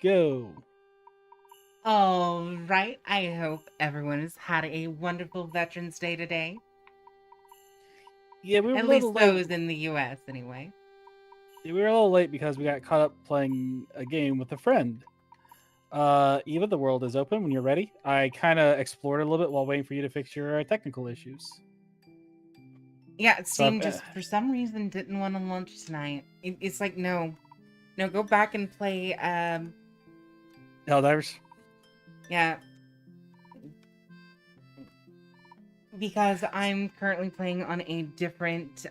go. All right. I hope everyone has had a wonderful Veterans Day today. Yeah, we were a At little least late. those in the US, anyway. We were a little late because we got caught up playing a game with a friend. Eva, the world is open when you're ready. I kind of explored a little bit while waiting for you to fix your technical issues. Yeah, So Steam just for some reason didn't want to launch tonight. It's like no, go back and play. Helldivers. Yeah, because I'm currently playing on a different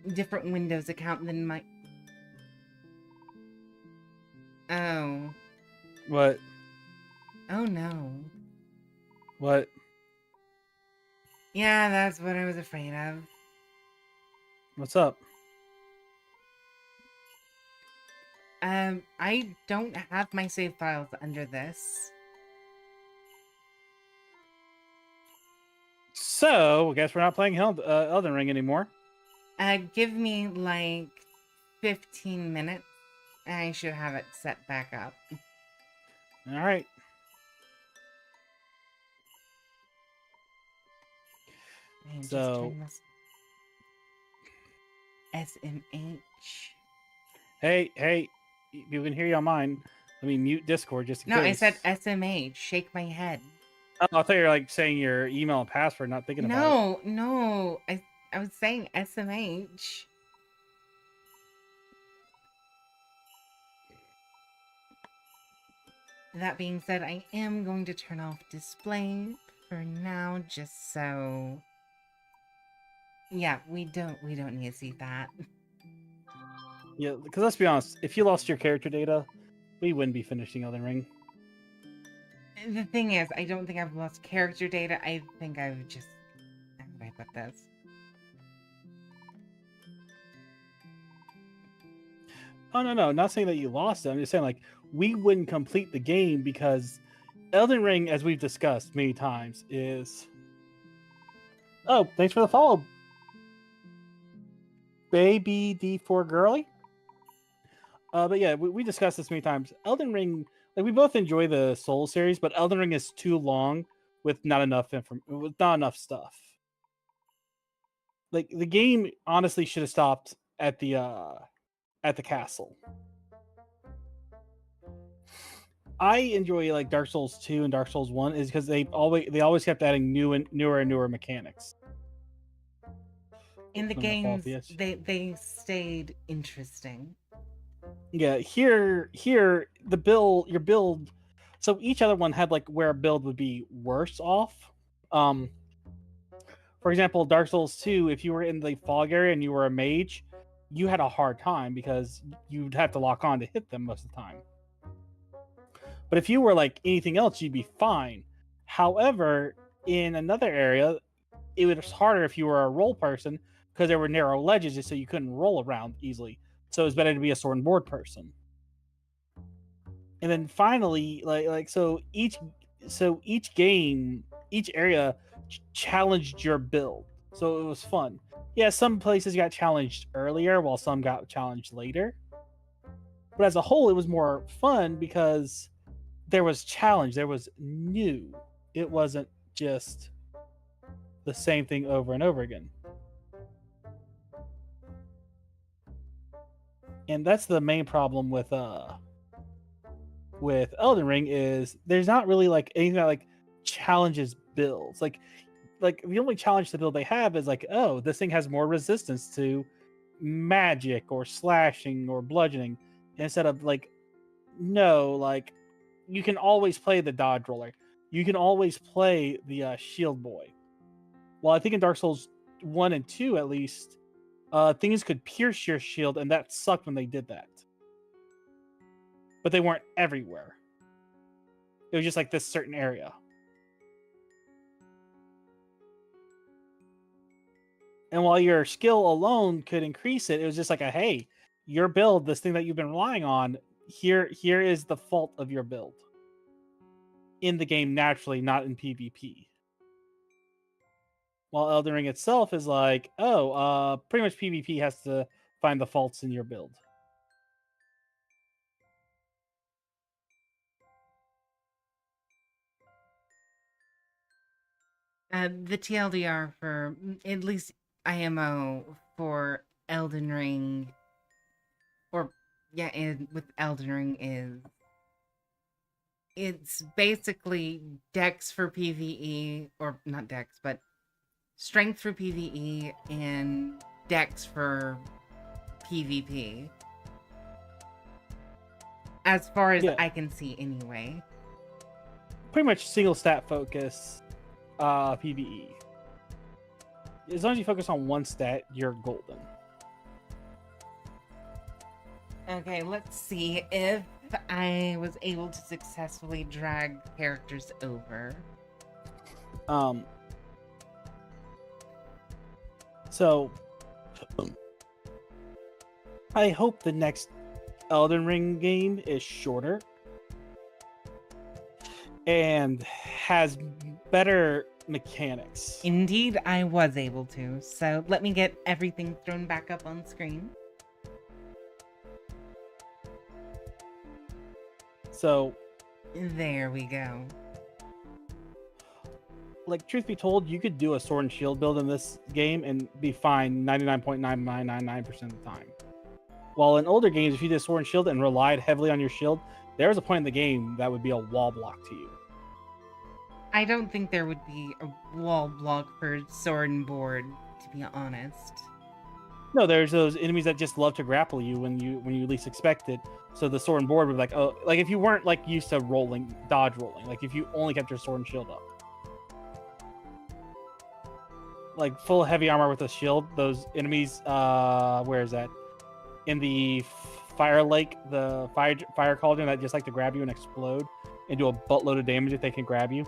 Windows account than my. Oh, What? oh no. What? Yeah, that's what I was afraid of. What's up? I don't have my save files under this. So, I guess we're not playing Elden Ring anymore. Give me like 15 minutes. I should have it set back up. All right. And just So, turn this SMH. hey, you can hear you on mine. Let me mute Discord just in No, I case. said SMH. Shake my head. Oh, I thought you were like saying your email and password, not thinking about it. No. I was saying SMH. That being said, I am going to turn off display for now, just so. Yeah, we don't need to see that. Yeah, because let's be honest, if you lost your character data, we wouldn't be finishing Elden Ring. The thing is, I don't think I've lost character data. I think I've just. How would I put this? Oh no, not saying that you lost it. I'm just saying like we wouldn't complete the game because Elden Ring, as we've discussed many times, is. Oh, thanks for the follow, baby D4 girly. But yeah, we discussed this many times. Elden Ring, like we both enjoy the Soul series, but Elden Ring is too long with not enough with not enough stuff. Like the game honestly should have stopped at the castle. I enjoy like Dark Souls 2 and Dark Souls 1 is because they always kept adding newer mechanics. In the I'm gonna fall off games, the edge. they stayed interesting. Yeah, here your build. So each other one had like where a build would be worse off. Um, for example, Dark Souls 2, if you were in the fog area and you were a mage, you had a hard time because you'd have to lock on to hit them most of the time. But if you were like anything else, you'd be fine. However, in another area, it was harder if you were a roll person because there were narrow ledges, so you couldn't roll around easily. So it's better to be a sword and board person. And then finally, each game, each area challenged your build, so it was fun. Yeah, some places got challenged earlier, while some got challenged later. But as a whole, it was more fun because there was challenge, there was new. It wasn't just the same thing over and over again. And that's the main problem with Elden Ring is there's not really like anything that like challenges builds. Like the only challenge to build they have is like, oh, this thing has more resistance to magic or slashing or bludgeoning. Instead of like, no, like you can always play the dodge roller. You can always play the shield boy. Well, I think in Dark Souls 1 and 2 at least, things could pierce your shield, and that sucked when they did that. But they weren't everywhere. It was just like this certain area. And while your skill alone could increase it, it was just like a hey, your build, this thing that you've been relying on, here is the fault of your build. In the game naturally, not in PvP. While Elden Ring itself is like, oh, pretty much PvP has to find the faults in your build. The TLDR for at least IMO for Elden Ring, or yeah, with Elden Ring is it's basically Dex for PvE, or not Dex, but Strength for PvE and Dex for PvP. As far as Yeah, I can see, anyway. pretty much single stat focus PvE. As long as you focus on one stat, you're golden. Okay, let's see if I was able to successfully drag characters over. So I hope the next Elden Ring game is shorter and has better mechanics. Indeed, I was able to. So let me get everything thrown back up on screen. So, there we go. Like, truth be told, you could do a sword and shield build in this game and be fine 99.9999% of the time. While in older games, if you did sword and shield and relied heavily on your shield, there was a point in the game that would be a wall block to you. I don't think there would be a wall block for sword and board, to be honest. No, there's those enemies that just love to grapple you when you least expect it. So the sword and board would be like, oh, like if you weren't like used to dodge rolling, like if you only kept your sword and shield up, like full heavy armor with a shield, those enemies, where is that? In the fire lake, the fire cauldron that just like to grab you and explode and do a buttload of damage if they can grab you.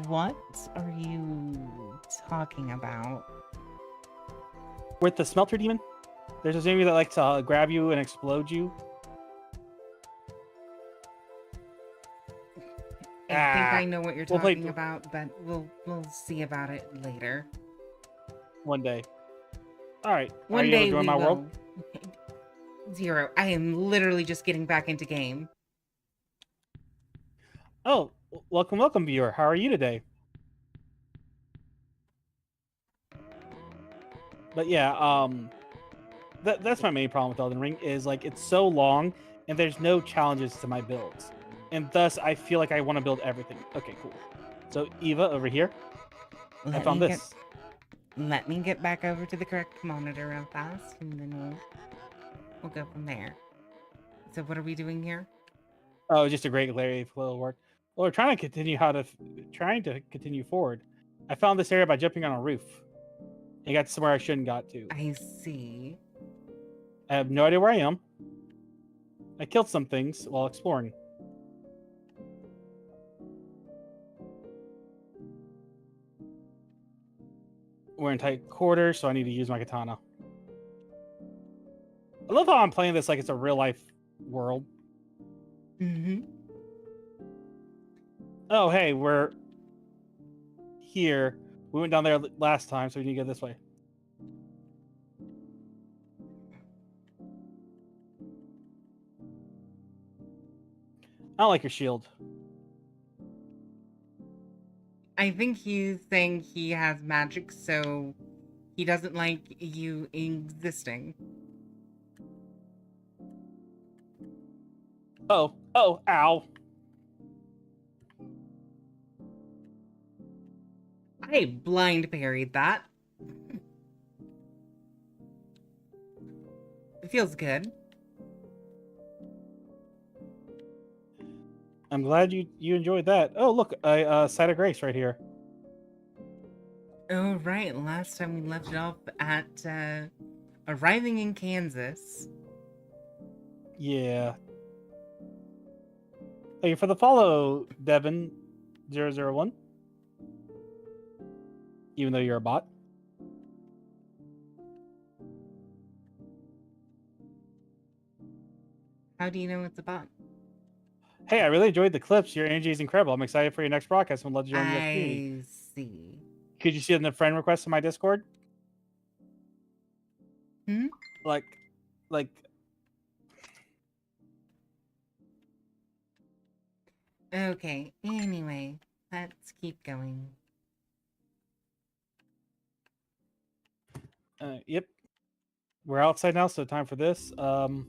What are you talking about? With the smelter demon, there's this enemy that likes to grab you and explode you. I think I know what you're talking We'll about, but we'll see about it later. One day. All right. One day join we my will. world? Zero. I am literally just getting back into game. Oh, welcome, viewer. How are you today? But yeah, that's my main problem with Elden Ring is like it's so long and there's no challenges to my builds, and thus I feel like I want to build everything. Okay, cool. So Eva over here, I found this. Let me get back over to the correct monitor real fast, and then we'll go from there. So what are we doing here? Oh, just a great flow of work. Well, we're trying to continue forward. I found this area by jumping on a roof. I got to somewhere I shouldn't got to. I see. I have no idea where I am. I killed some things while exploring. We're in tight quarters, so I need to use my katana. I love how I'm playing this like it's a real life world. Mm-hmm. Oh, hey, we're here. We went down there last time, so we need to go this way. I don't like your shield. I think he's saying he has magic, so he doesn't like you existing. Oh, ow. I blind parried that. It feels good. I'm glad you enjoyed that. Oh, look, a site of grace right here. Oh, right. Last time we left it off at arriving in Kansas. Yeah. Thank you for the follow, Devin001. Even though you're a bot. How do you know it's a bot? Hey, I really enjoyed the clips. Your energy is incredible. I'm excited for your next broadcast. I'm love to join your community. I see. Could you see it in the friend request in my Discord? Hmm? Like. Okay, anyway, let's keep going. Yep. We're outside now, so time for this. I'm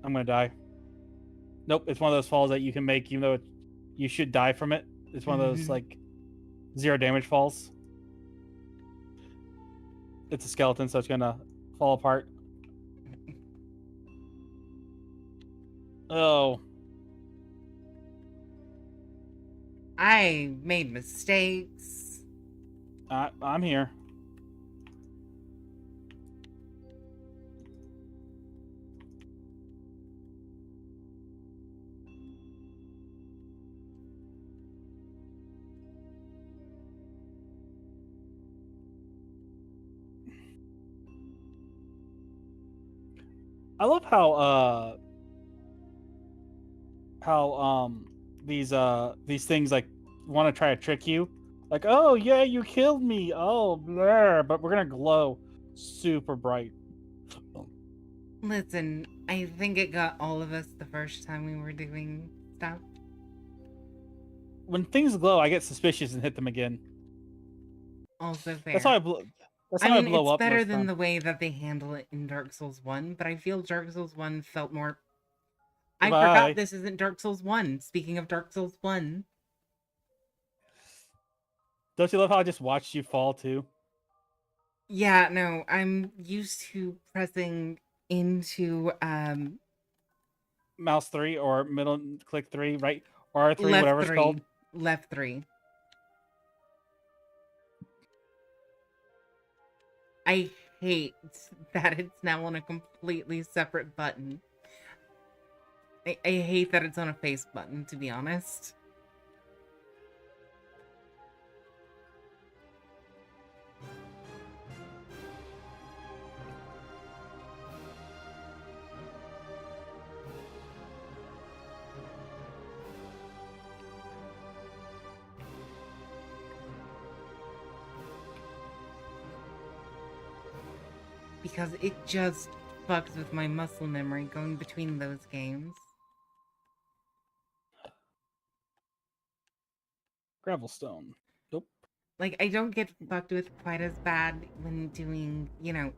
gonna die. Nope, it's one of those falls that you can make, even though you should die from it. It's one of those like 0 damage falls. It's a skeleton, so it's gonna fall apart. Oh. I made mistakes. I'm here. I love how these things like want to try to trick you. Like, oh yeah, you killed me. Oh, blur, but we're gonna glow super bright. Listen, I think it got all of us the first time we were doing stuff. When things glow, I get suspicious and hit them again. Also fair. That's how I blow. That's I how mean, I blow it's up. better most than time. the way that they handle it in Dark Souls 1, but I feel Dark Souls 1 felt more... I Goodbye. forgot this isn't Dark Souls 1. Speaking of Dark Souls 1. Don't you love how I just watched you fall too? Yeah, no, I'm used to pressing into Mouse 3 or middle click 3, right? Or R3, left whatever it's 3. called. Left 3. I hate that it's now on a completely separate button. I hate that it's on a face button, to be honest. Because it just fucks with my muscle memory going between those games. Gravelstone. Nope. Like, I don't get fucked with quite as bad when doing, you know,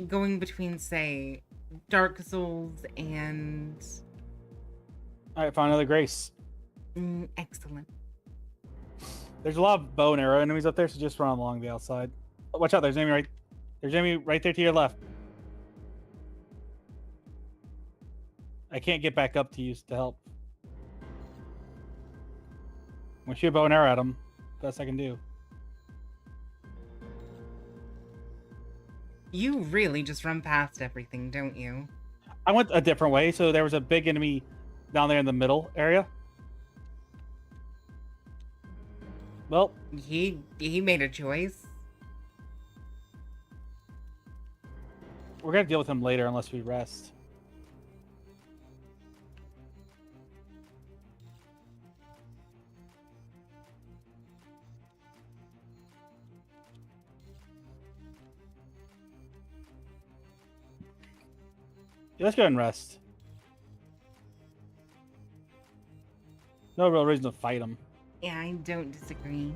going between, say, Dark Souls and... Alright, found another Grace. Excellent. There's a lot of bow and arrow enemies up there, so just run along the outside. Oh, watch out, there's an enemy right there to your left. I can't get back up to you to help. I'm gonna shoot a bow and arrow at him. Best I can do. You really just run past everything, don't you? I went a different way, so there was a big enemy down there in the middle area. Well, He made a choice. we're gonna deal with him later unless we rest. Yeah, let's go ahead and rest. No real reason to fight him. Yeah, I don't disagree.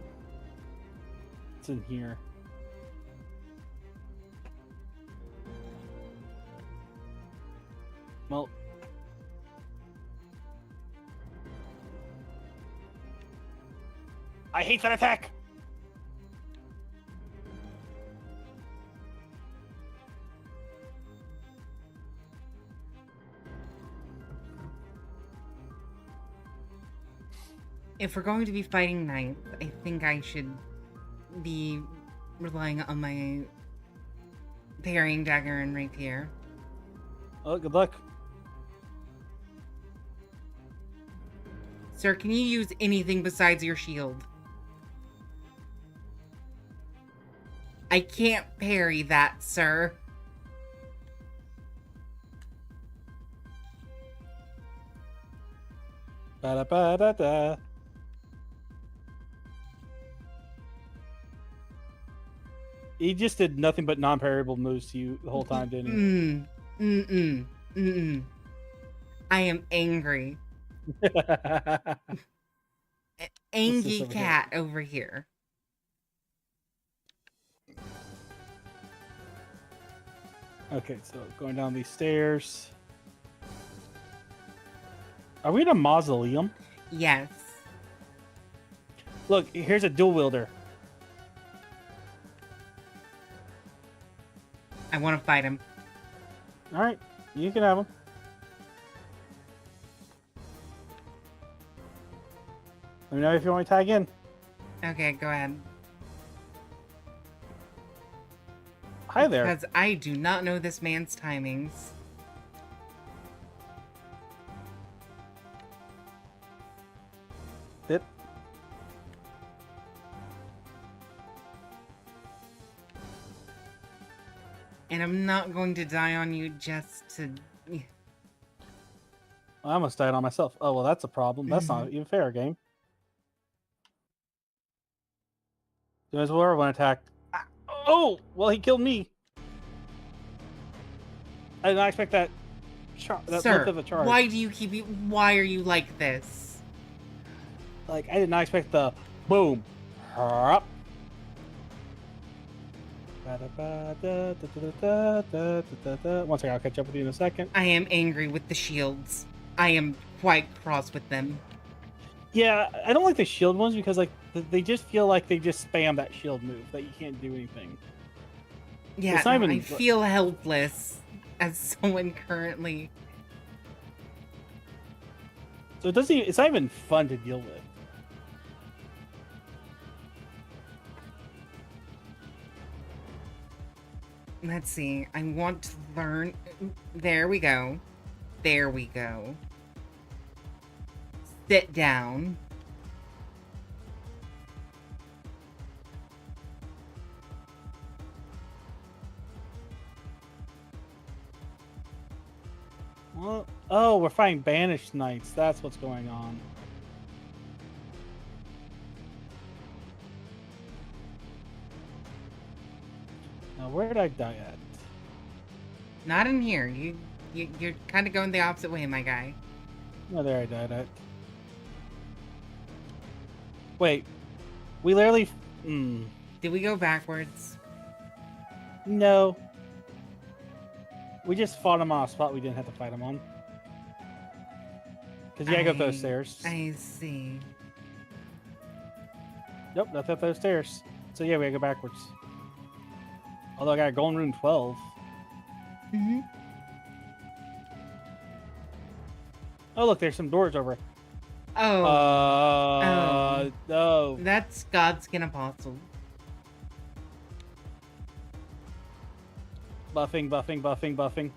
It's in here. Well, I hate that attack. If we're going to be fighting ninth, I think I should be relying on my parrying dagger and rapier. Oh, good luck. Sir, can you use anything besides your shield? I can't parry that, sir. Ba-da-ba-da-da. He just did nothing but non-parryable moves to you the whole time, didn't he? I am angry. What's this Angy over cat over here. Okay, so going down these stairs. Are we in a mausoleum? Yes. Look, here's a dual wielder. I want to fight him. All right, you can have him. Let me know if you want me to tag in. Okay, go ahead. Hi there. Because I do not know this man's timings. It. And I'm not going to die on you just to... I almost died on myself. Oh, well, that's a problem. That's not even fair, game. There's more one attack. Oh, well, he killed me. I did not expect that. That Sir, length of a charge. why do you keep... Why are you like this? Like, I did not expect the boom. One second, I'll catch up with you in a second. I am angry with the shields. I am quite cross with them. Yeah, I don't like the shield ones because like they just feel like they just spam that shield move that you can't do anything. Yeah, It's not no, even- I feel helpless as someone currently... So it doesn't. It's not even fun to deal with. Let's see. I want to learn... There we go. There we go. Sit down. Well, oh, we're fighting banished knights. That's what's going on. Now, where did I die at? Not in here. You're kind of going the opposite way, my guy. No, there I died at. Wait, we literally. Did we go backwards? No. We just fought him on a spot we didn't have to fight him on. Because you gotta go up those stairs. I see. Yep, that's up those stairs. So yeah, we gotta go backwards. Although I got a golden rune 12. Mm-hmm. Oh, look, there's some doors over. Oh. No. That's Godskin Apostle. Buffing.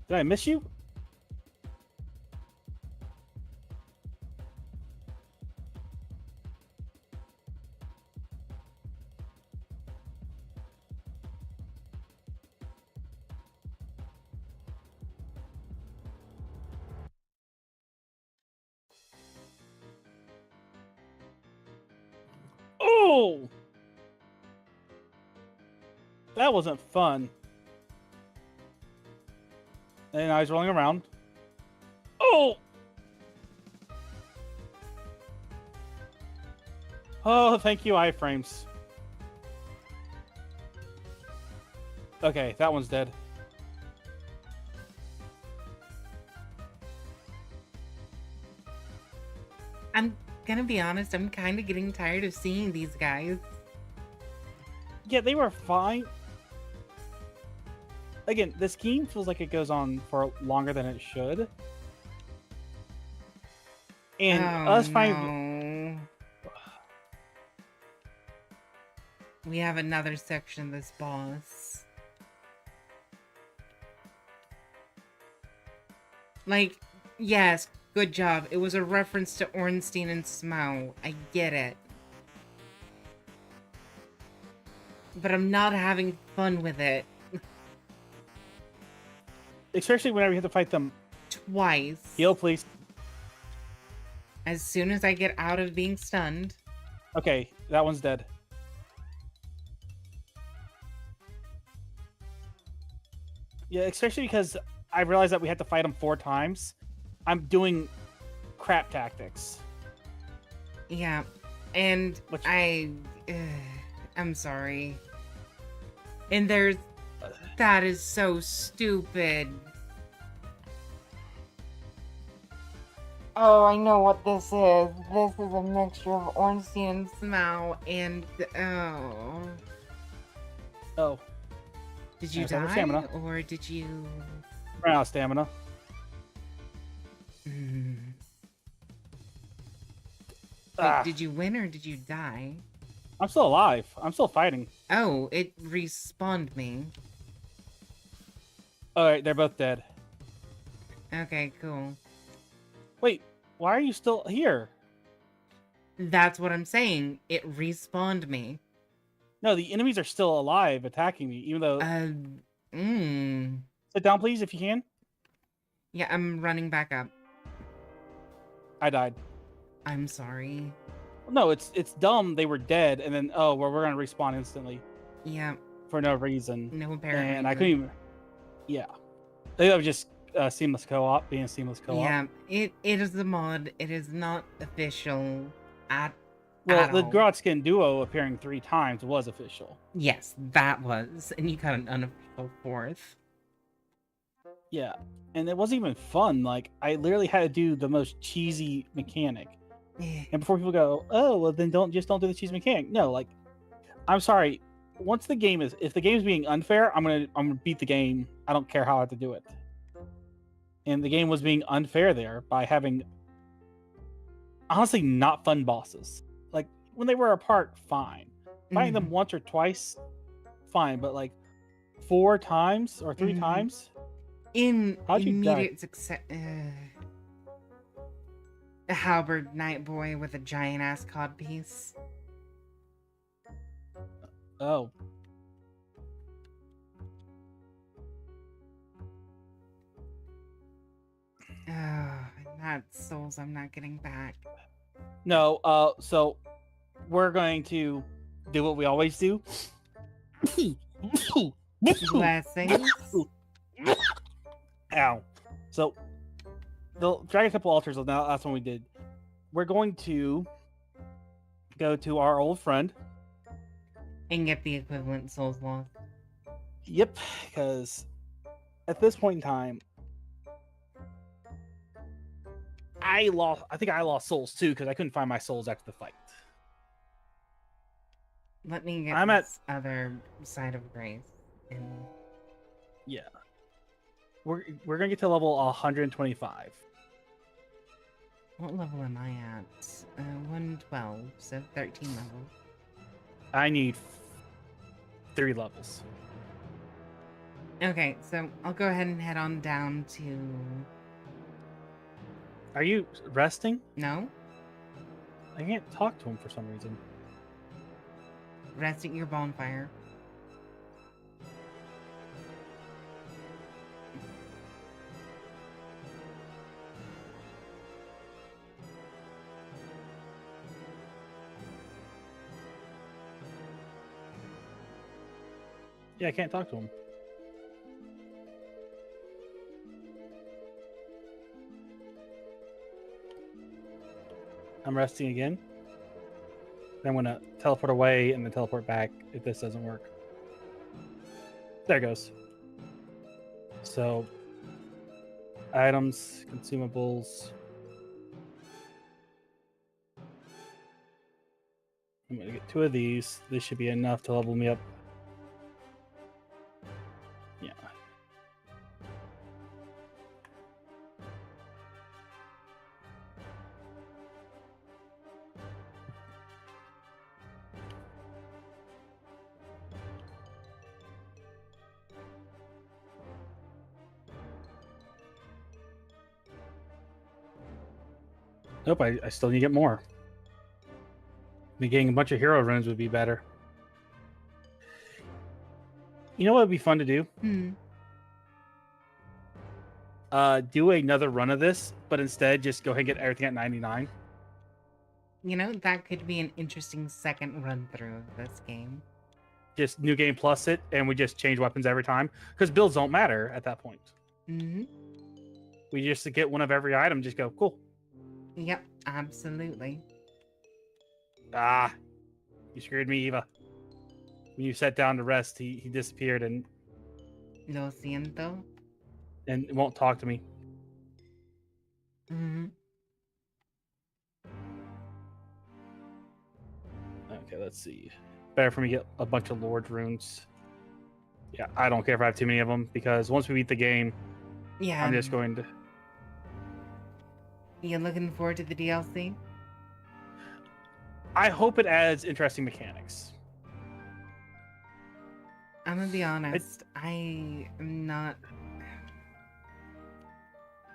Did I miss you? Oh! That wasn't fun. And I was rolling around. Oh! Oh, thank you, iframes. Okay, that one's dead. I'm gonna be honest, I'm kind of getting tired of seeing these guys. Yeah, they were fine. Again, this game feels like it goes on for longer than it should. And us finding... No. We have another section of this boss. Like, yes, good job. It was a reference to Ornstein and Smough. I get it. But I'm not having fun with it. Especially whenever you have to fight them. Twice. Heal, please. As soon as I get out of being stunned. Okay, that one's dead. Yeah, especially because I realized that we had to fight him 4 times. I'm doing crap tactics. Yeah, and Which I'm sorry. And there's that is so stupid. Oh, I know what this is. This is a mixture of Ornstein and Smau, and oh, did you There's our die stamina. or did you? ran out of stamina. Wait, did you win or did you die? I'm still alive. I'm still fighting. Oh, it respawned me. All right, they're both dead. Okay, cool. Wait, why are you still here? That's what I'm saying. It respawned me. No, the enemies are still alive, attacking me, even though. Sit down, please, if you can. Yeah, I'm running back up. I died. I'm sorry. No, it's dumb. They were dead, and then we're gonna respawn instantly. Yeah. For no reason. No apparent And reason. I couldn't even. Yeah, that was just seamless co-op, being a seamless co-op. Yeah, it is a mod. It is not official at the all. Grotskin duo appearing 3 times was official. Yes, that was, and you got an unofficial 4th. Yeah, and it wasn't even fun. Like, I literally had to do the most cheesy mechanic. And before people go, oh, well, then don't do the cheesy mechanic. No, like, I'm sorry. If the game is being unfair, I'm gonna beat the game. I don't care how I have to do it. And the game was being unfair there by having honestly not fun bosses. Like, when they were apart, fine. Fighting them once or twice, fine. But like 4 times or 3 times, in how'd you immediate success. A halberd night boy with a giant ass codpiece. Oh. That's souls I'm not getting back. No, so we're going to do what we always do. Blessings. Ow. So the Dragon Temple altars, now that's what we did. We're going to go to our old friend and get the equivalent souls lost. Yep, because at this point in time, I think I lost souls too because I couldn't find my souls after the fight. Let me get this other side of grace. Yeah, we're gonna get to level 125. What level am I at? 112, so 13 levels. I need 3 levels. Okay, so I'll go ahead and head on down to... Are you resting? No. I can't talk to him for some reason. Rest at your bonfire. Yeah, I can't talk to him. I'm resting again. I'm going to teleport away and then teleport back if this doesn't work. There it goes. So, items, consumables. I'm going to get 2 of these. This should be enough to level me up. Yeah. Nope, I still need to get more. Getting a bunch of hero runes would be better. You know what would be fun to do? Do another run of this, but instead just go ahead and get everything at 99. You know, that could be an interesting second run through of this game. just New Game Plus it, and we just change weapons every time because builds don't matter at that point. Mm-hmm. We just get one of every item, just go cool. Yep, absolutely. Ah, you screwed me, Eva. When you sat down to rest, he disappeared and Lo siento. won't talk to me. Mm-hmm. Okay, let's see. Better for me to get a bunch of Lord runes. Yeah, I don't care if I have too many of them because once we beat the game, Yeah. I'm just going to. You looking forward to the DLC? I hope it adds interesting mechanics. I'm gonna be honest. I am not.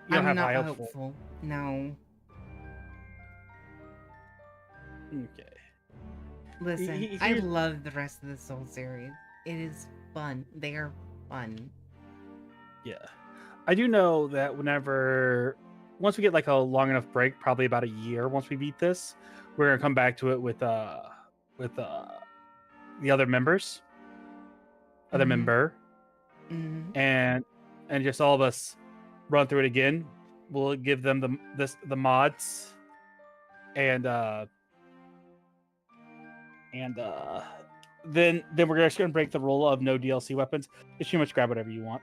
You don't I'm have not high hopes hopeful. No. Okay. Listen, I love the rest of the Soul series. It is fun. They are fun. Yeah. I do know that once we get like a long enough break, probably about a year once we beat this, we're gonna come back to it with the other members. Other member. Mm-hmm. And just all of us run through it again. We'll give them the mods and then we're just gonna break the rule of no DLC weapons. Just pretty much grab whatever you want.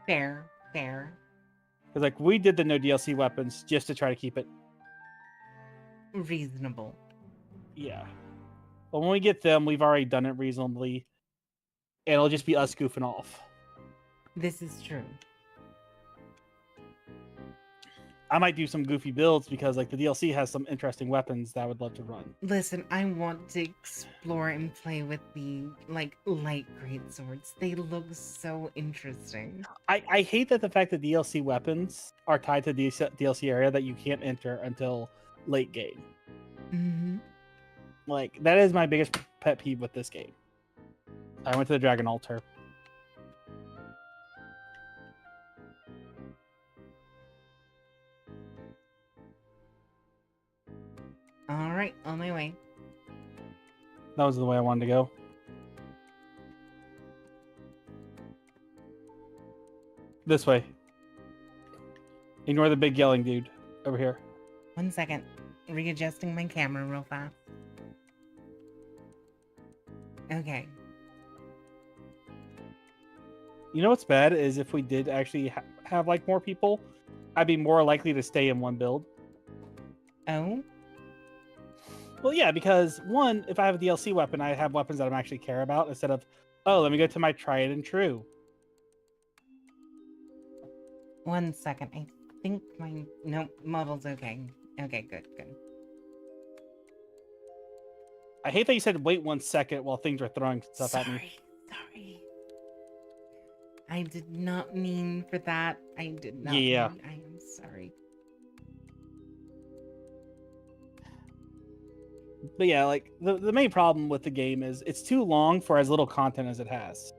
Fair. Because like we did the no DLC weapons just to try to keep it reasonable. Yeah. But when we get them, we've already done it reasonably. And it'll just be us goofing off. This is true. I might do some goofy builds because like the DLC has some interesting weapons that I would love to run. Listen, I want to explore and play with the like light great swords. They look so interesting. I hate that the fact that DLC weapons are tied to the DLC area that you can't enter until late game. Mm-hmm. Like that is my biggest pet peeve with this game. I went to the Dragon Altar. All right, on my way. That was the way I wanted to go. This way. Ignore the big yelling dude over here. 1 second. Readjusting my camera real fast. Okay. You know what's bad is if we did actually have like more people, I'd be more likely to stay in one build. Oh? Well, yeah, because one, if I have a DLC weapon, I have weapons that I actually care about instead of, oh, let me go to my tried and true. 1 second. I think my model's okay. Okay, good. I hate that you said wait 1 second while things are throwing stuff at me. Sorry. I did not mean for that. I did not. Yeah. I am sorry. But yeah, like the main problem with the game is it's too long for as little content as it has.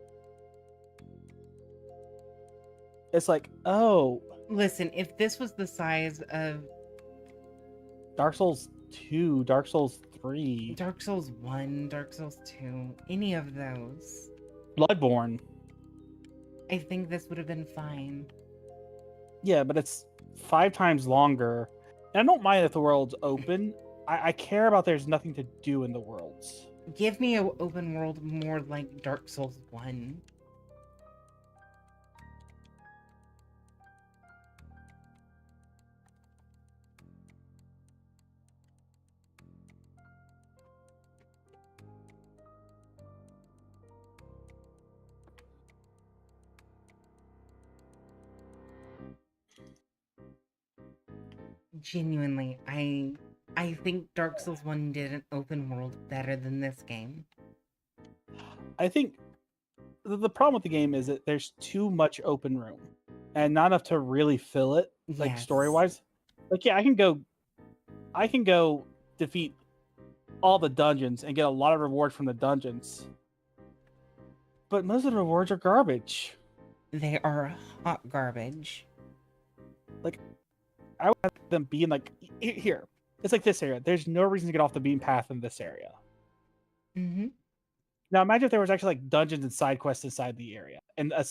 It's like, oh, Listen, if this was the size of Dark Souls 2, Dark Souls 3, Dark Souls 1, Dark Souls 2, any of those, Bloodborne. I think this would have been fine. Yeah, but it's 5 times longer. And I don't mind if the world's open. I care about there's nothing to do in the worlds. Give me an open world more like Dark Souls 1. Genuinely, I think Dark Souls 1 did an open world better than this game. I think the problem with the game is that there's too much open room and not enough to really fill it, like Yes. story-wise. Like, yeah, I can go defeat all the dungeons and get a lot of rewards from the dungeons. But most of the rewards are garbage. They are hot garbage. Like, I would have them being like, here, it's like this area. There's no reason to get off the beaten path in this area. Mm-hmm. Now imagine if there was actually like dungeons and side quests inside the area, and a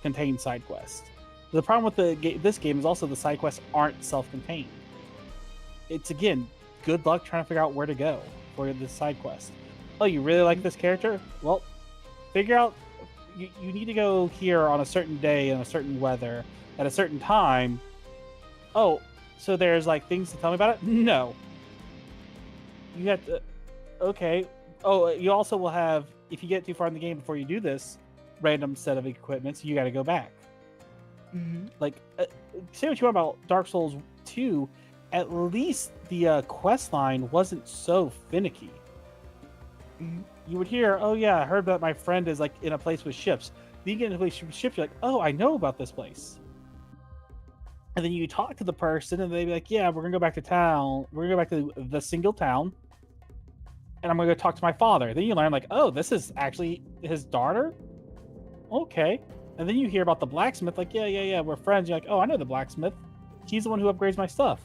contained side quest. The problem with this game is also the side quests aren't self-contained. It's again, good luck trying to figure out where to go for the side quest. Oh, you really like this character? Well, figure out you need to go here on a certain day in a certain weather at a certain time. Oh, so there's like things to tell me about it? No. You have to. Okay. Oh, you also will have, if you get too far in the game before you do this, random set of equipment, so you got to go back. Mm-hmm. Like, say what you want about Dark Souls 2, at least the quest line wasn't so finicky. Mm-hmm. You would hear, oh yeah, I heard that my friend is like in a place with ships. Then you get in a place with ships, you're like, oh, I know about this place. And then you talk to the person, and they'd be like, yeah, we're gonna go back to town. We're gonna go back to the single town, and I'm gonna go talk to my father. Then you learn, like, oh, this is actually his daughter. Okay. And then you hear about the blacksmith, like, yeah, we're friends. You're like, oh, I know the blacksmith. He's the one who upgrades my stuff.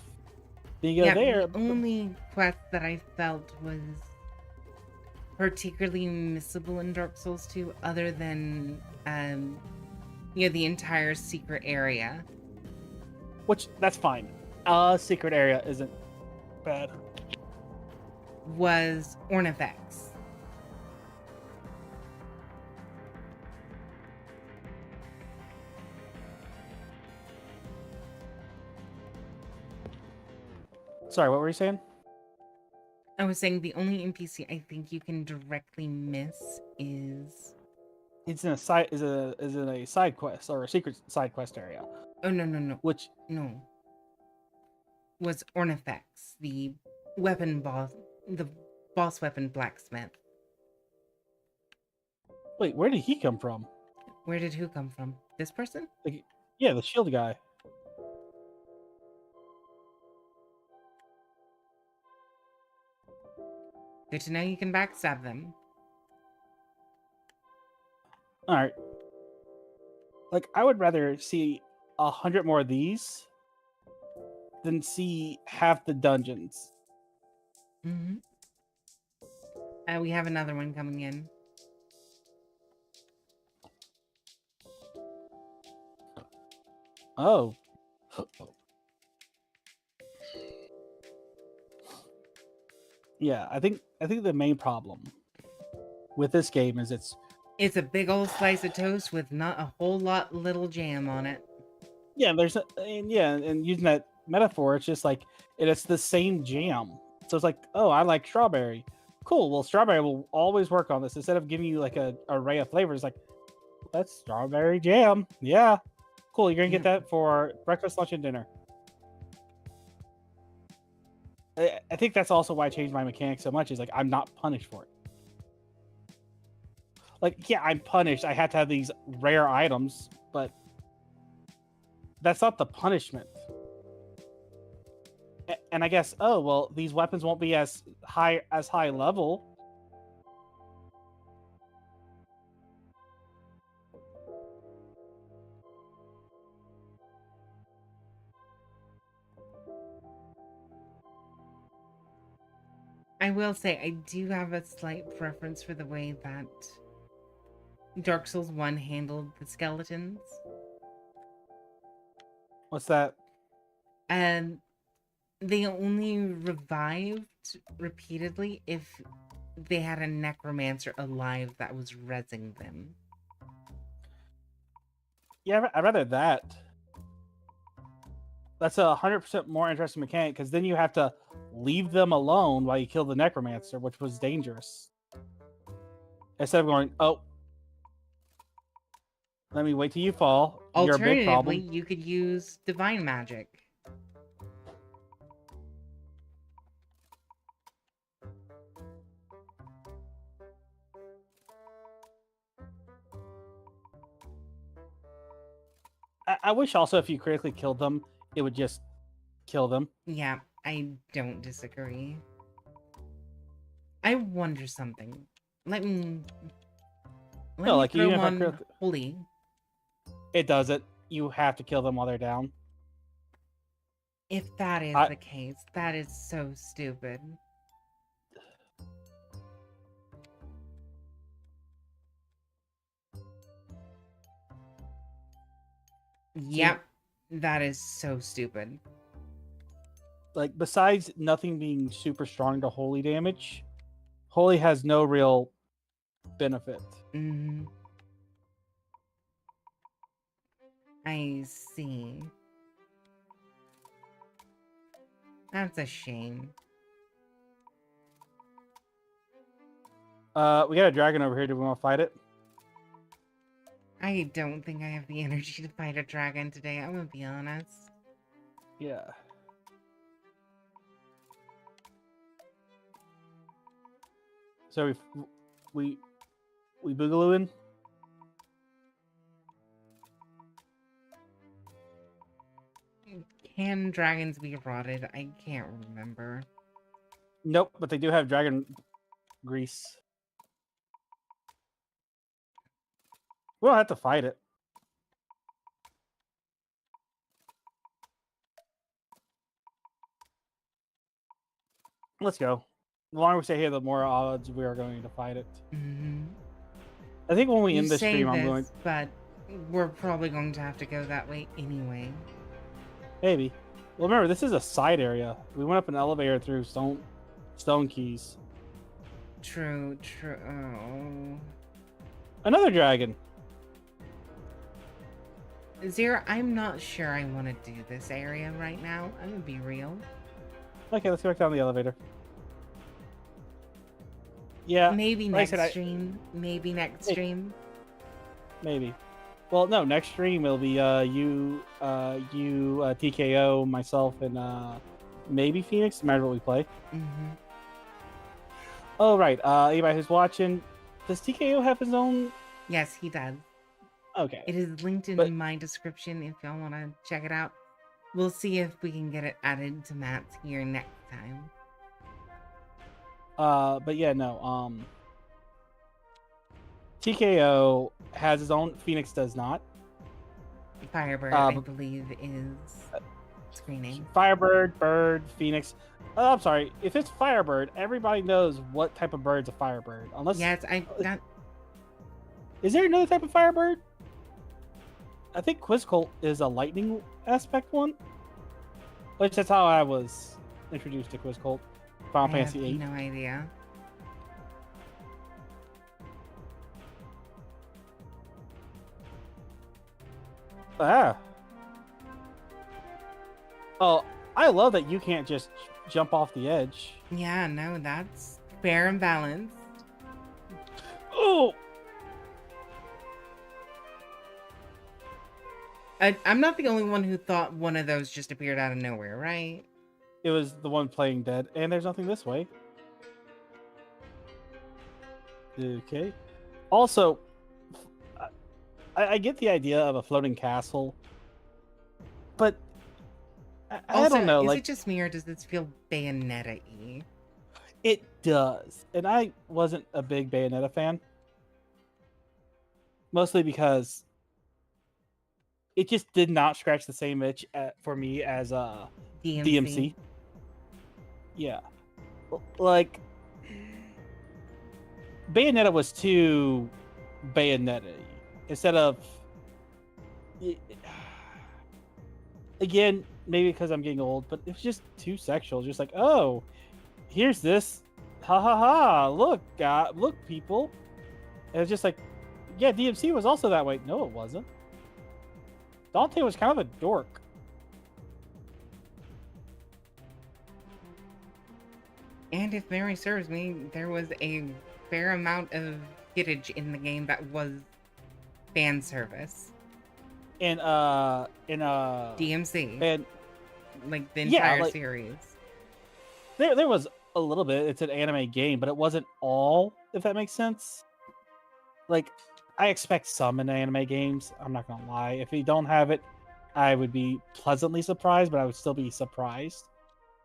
Then you go there. The only quest that I felt was particularly missable in Dark Souls 2, other than the entire secret area. Which, that's fine. Secret area isn't bad. Was Ornifex. Sorry, what were you saying? I was saying the only NPC I think you can directly miss is... It's in a side is in a side quest or a secret side quest area. Oh no. Which was Ornifex, the boss weapon blacksmith. Wait, where did he come from? Where did who come from? This person? Like, yeah, the shield guy. Good to know you can backstab them. All right. Like, I would rather see 100 more of these than see half the dungeons. Mm-hmm. We have another one coming in. Oh. Yeah, I think the main problem with this game is it's a big old slice of toast with not a whole lot little jam on it. Yeah, and using that metaphor, it's just like it's the same jam. So it's like, oh, I like strawberry. Cool. Well, strawberry will always work on this. Instead of giving you like an array of flavors, like that's strawberry jam. Yeah. Cool. You're gonna get that for breakfast, lunch, and dinner. I think that's also why I changed my mechanics so much. Is like I'm not punished for it. Like, yeah, I'm punished. I have to have these rare items, but that's not the punishment. And I guess, oh well, these weapons won't be as high level. I will say I do have a slight preference for the way that Dark Souls 1 handled the skeletons. What's that? And they only revived repeatedly if they had a necromancer alive that was rezzing them. Yeah, I'd rather that. That's 100% more interesting mechanic, because then you have to leave them alone while you kill the necromancer, which was dangerous. Instead of going, oh, let me wait till you fall. You're a big problem. Alternatively, you could use divine magic. I wish also if you critically killed them, it would just kill them. Yeah, I don't disagree. I wonder something. Let me throw on holy. It does it. You have to kill them while they're down. If that is the case, that is so stupid. Yep. That is so stupid. Like, besides nothing being super strong to holy damage, holy has no real benefit. Mm-hmm. I see. That's a shame. We got a dragon over here. Do we want to fight it? I don't think I have the energy to fight a dragon today, I'm gonna be honest. Yeah. So we boogalooing? Can dragons be rotted? I can't remember. Nope, but they do have dragon grease. We don't have to fight it. Let's go. The longer we stay here, the more odds we are going to fight it. Mm-hmm. I think when we You end the say stream, this, I'm going. but we're probably going to have to go that way anyway. Maybe. Well, remember, this is a side area. We went up an elevator through stone keys. True. Oh. Another dragon. Zero, I'm not sure I want to do this area right now. I'm gonna be real. Okay, let's go back down the elevator. Yeah. Maybe like next stream. Maybe next stream. Maybe. Well, no. Next stream it'll be you, T.K.O, myself, and maybe Phoenix. No matter what we play. Mm-hmm. Oh right. Anybody who's watching, does T.K.O have his own? Yes, he does. Okay. It is linked in my description if y'all want to check it out. We'll see if we can get it added to Matt's here next time. But yeah, no. TKO has his own. Phoenix does not. Firebird, I believe, is screening. Firebird, bird, Phoenix. I'm sorry. If it's Firebird, everybody knows what type of bird's a Firebird. Unless yes, I got. Is there another type of Firebird? I think Quizcolt is a lightning aspect one. Which that's how I was introduced to Quizcolt. Final Fantasy VIII. No idea. Ah. Oh, I love that you can't just jump off the edge. Yeah, no, that's fair and balanced. Oh. I'm not the only one who thought one of those just appeared out of nowhere, right? It was the one playing dead, and there's nothing this way. Okay. Also, I get the idea of a floating castle, but I don't know. Is like, it just me or does this feel Bayonetta-y? It does, and I wasn't a big Bayonetta fan, mostly because it just did not scratch the same itch for me as DMC. Yeah, like Bayonetta was too Bayonetta instead of. Again, maybe because I'm getting old, but it was just too sexual. Just like, oh, here's this, ha ha ha! Look, look, people. And it's just like, yeah, DMC was also that way. No, it wasn't. Dante was kind of a dork. And if memory serves me, there was a fair amount of footage in the game that was fan service. In DMC. And like the entire like, series. There was a little bit. It's an anime game, but it wasn't all, if that makes sense. Like, I expect some in anime games. I'm not gonna lie. If you don't have it, I would be pleasantly surprised, but I would still be surprised.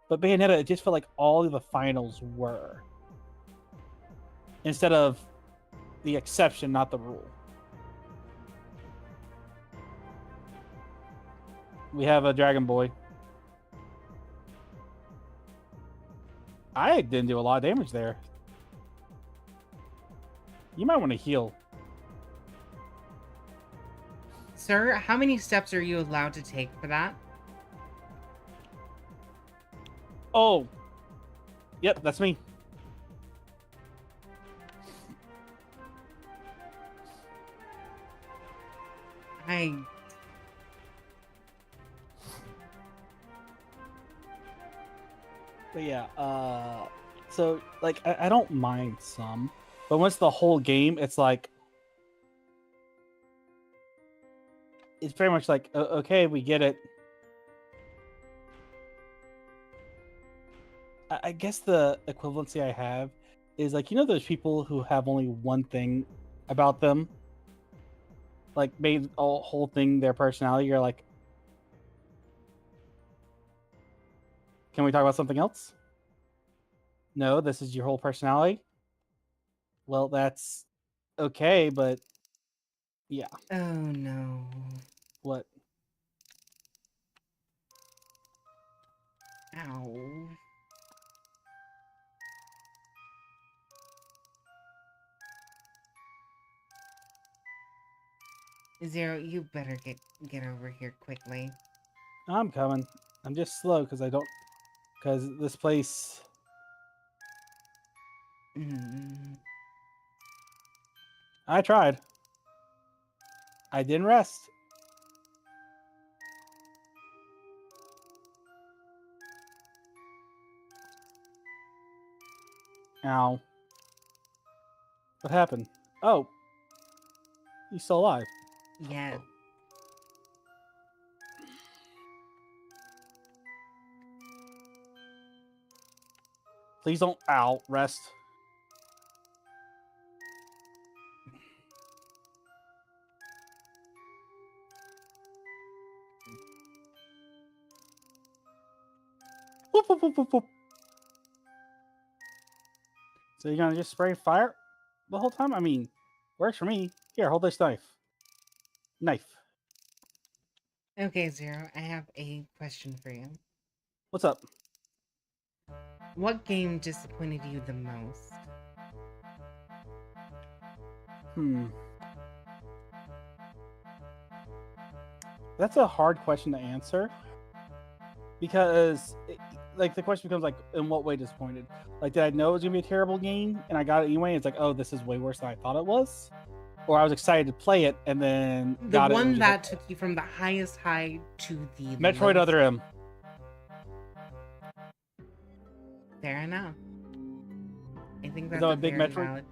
But Bayonetta, it just felt like all of the finals were. Instead of the exception, not the rule. We have a Dragon Boy. I didn't do a lot of damage there. You might want to heal. Sir, how many steps are you allowed to take for that? Oh, yep, that's me. But yeah, so like I don't mind some, but once the whole game, it's like it's very much like okay, we get it. I guess the equivalency I have is like those people who have only one thing about them, like made a whole thing their personality. You're like, can we talk about something else? No, this is your whole personality. Well, that's okay, but yeah. Oh no. What? Ow. Zero, you better get over here quickly. I'm coming. I'm just slow because this place. I tried. I didn't rest. Ow. What happened? Oh, he's still alive. Yeah. Please don't. Ow. Rest. Whoop, whoop, whoop, whoop, whoop. So you're gonna just spray fire the whole time? I mean, works for me. Here, hold this knife. Knife. Okay, Zero, I have a question for you. What's up? What game disappointed you the most? That's a hard question to answer because, like, the question becomes like, in what way disappointed? Like, did I know it was gonna be a terrible game and I got it anyway? It's like, oh, this is way worse than I thought it was, or I was excited to play it and then The got it. one And that like, took you from the highest high to the Metroid lowest. Other M. Fair enough. I think that's I'm a a big very Metroid. valid.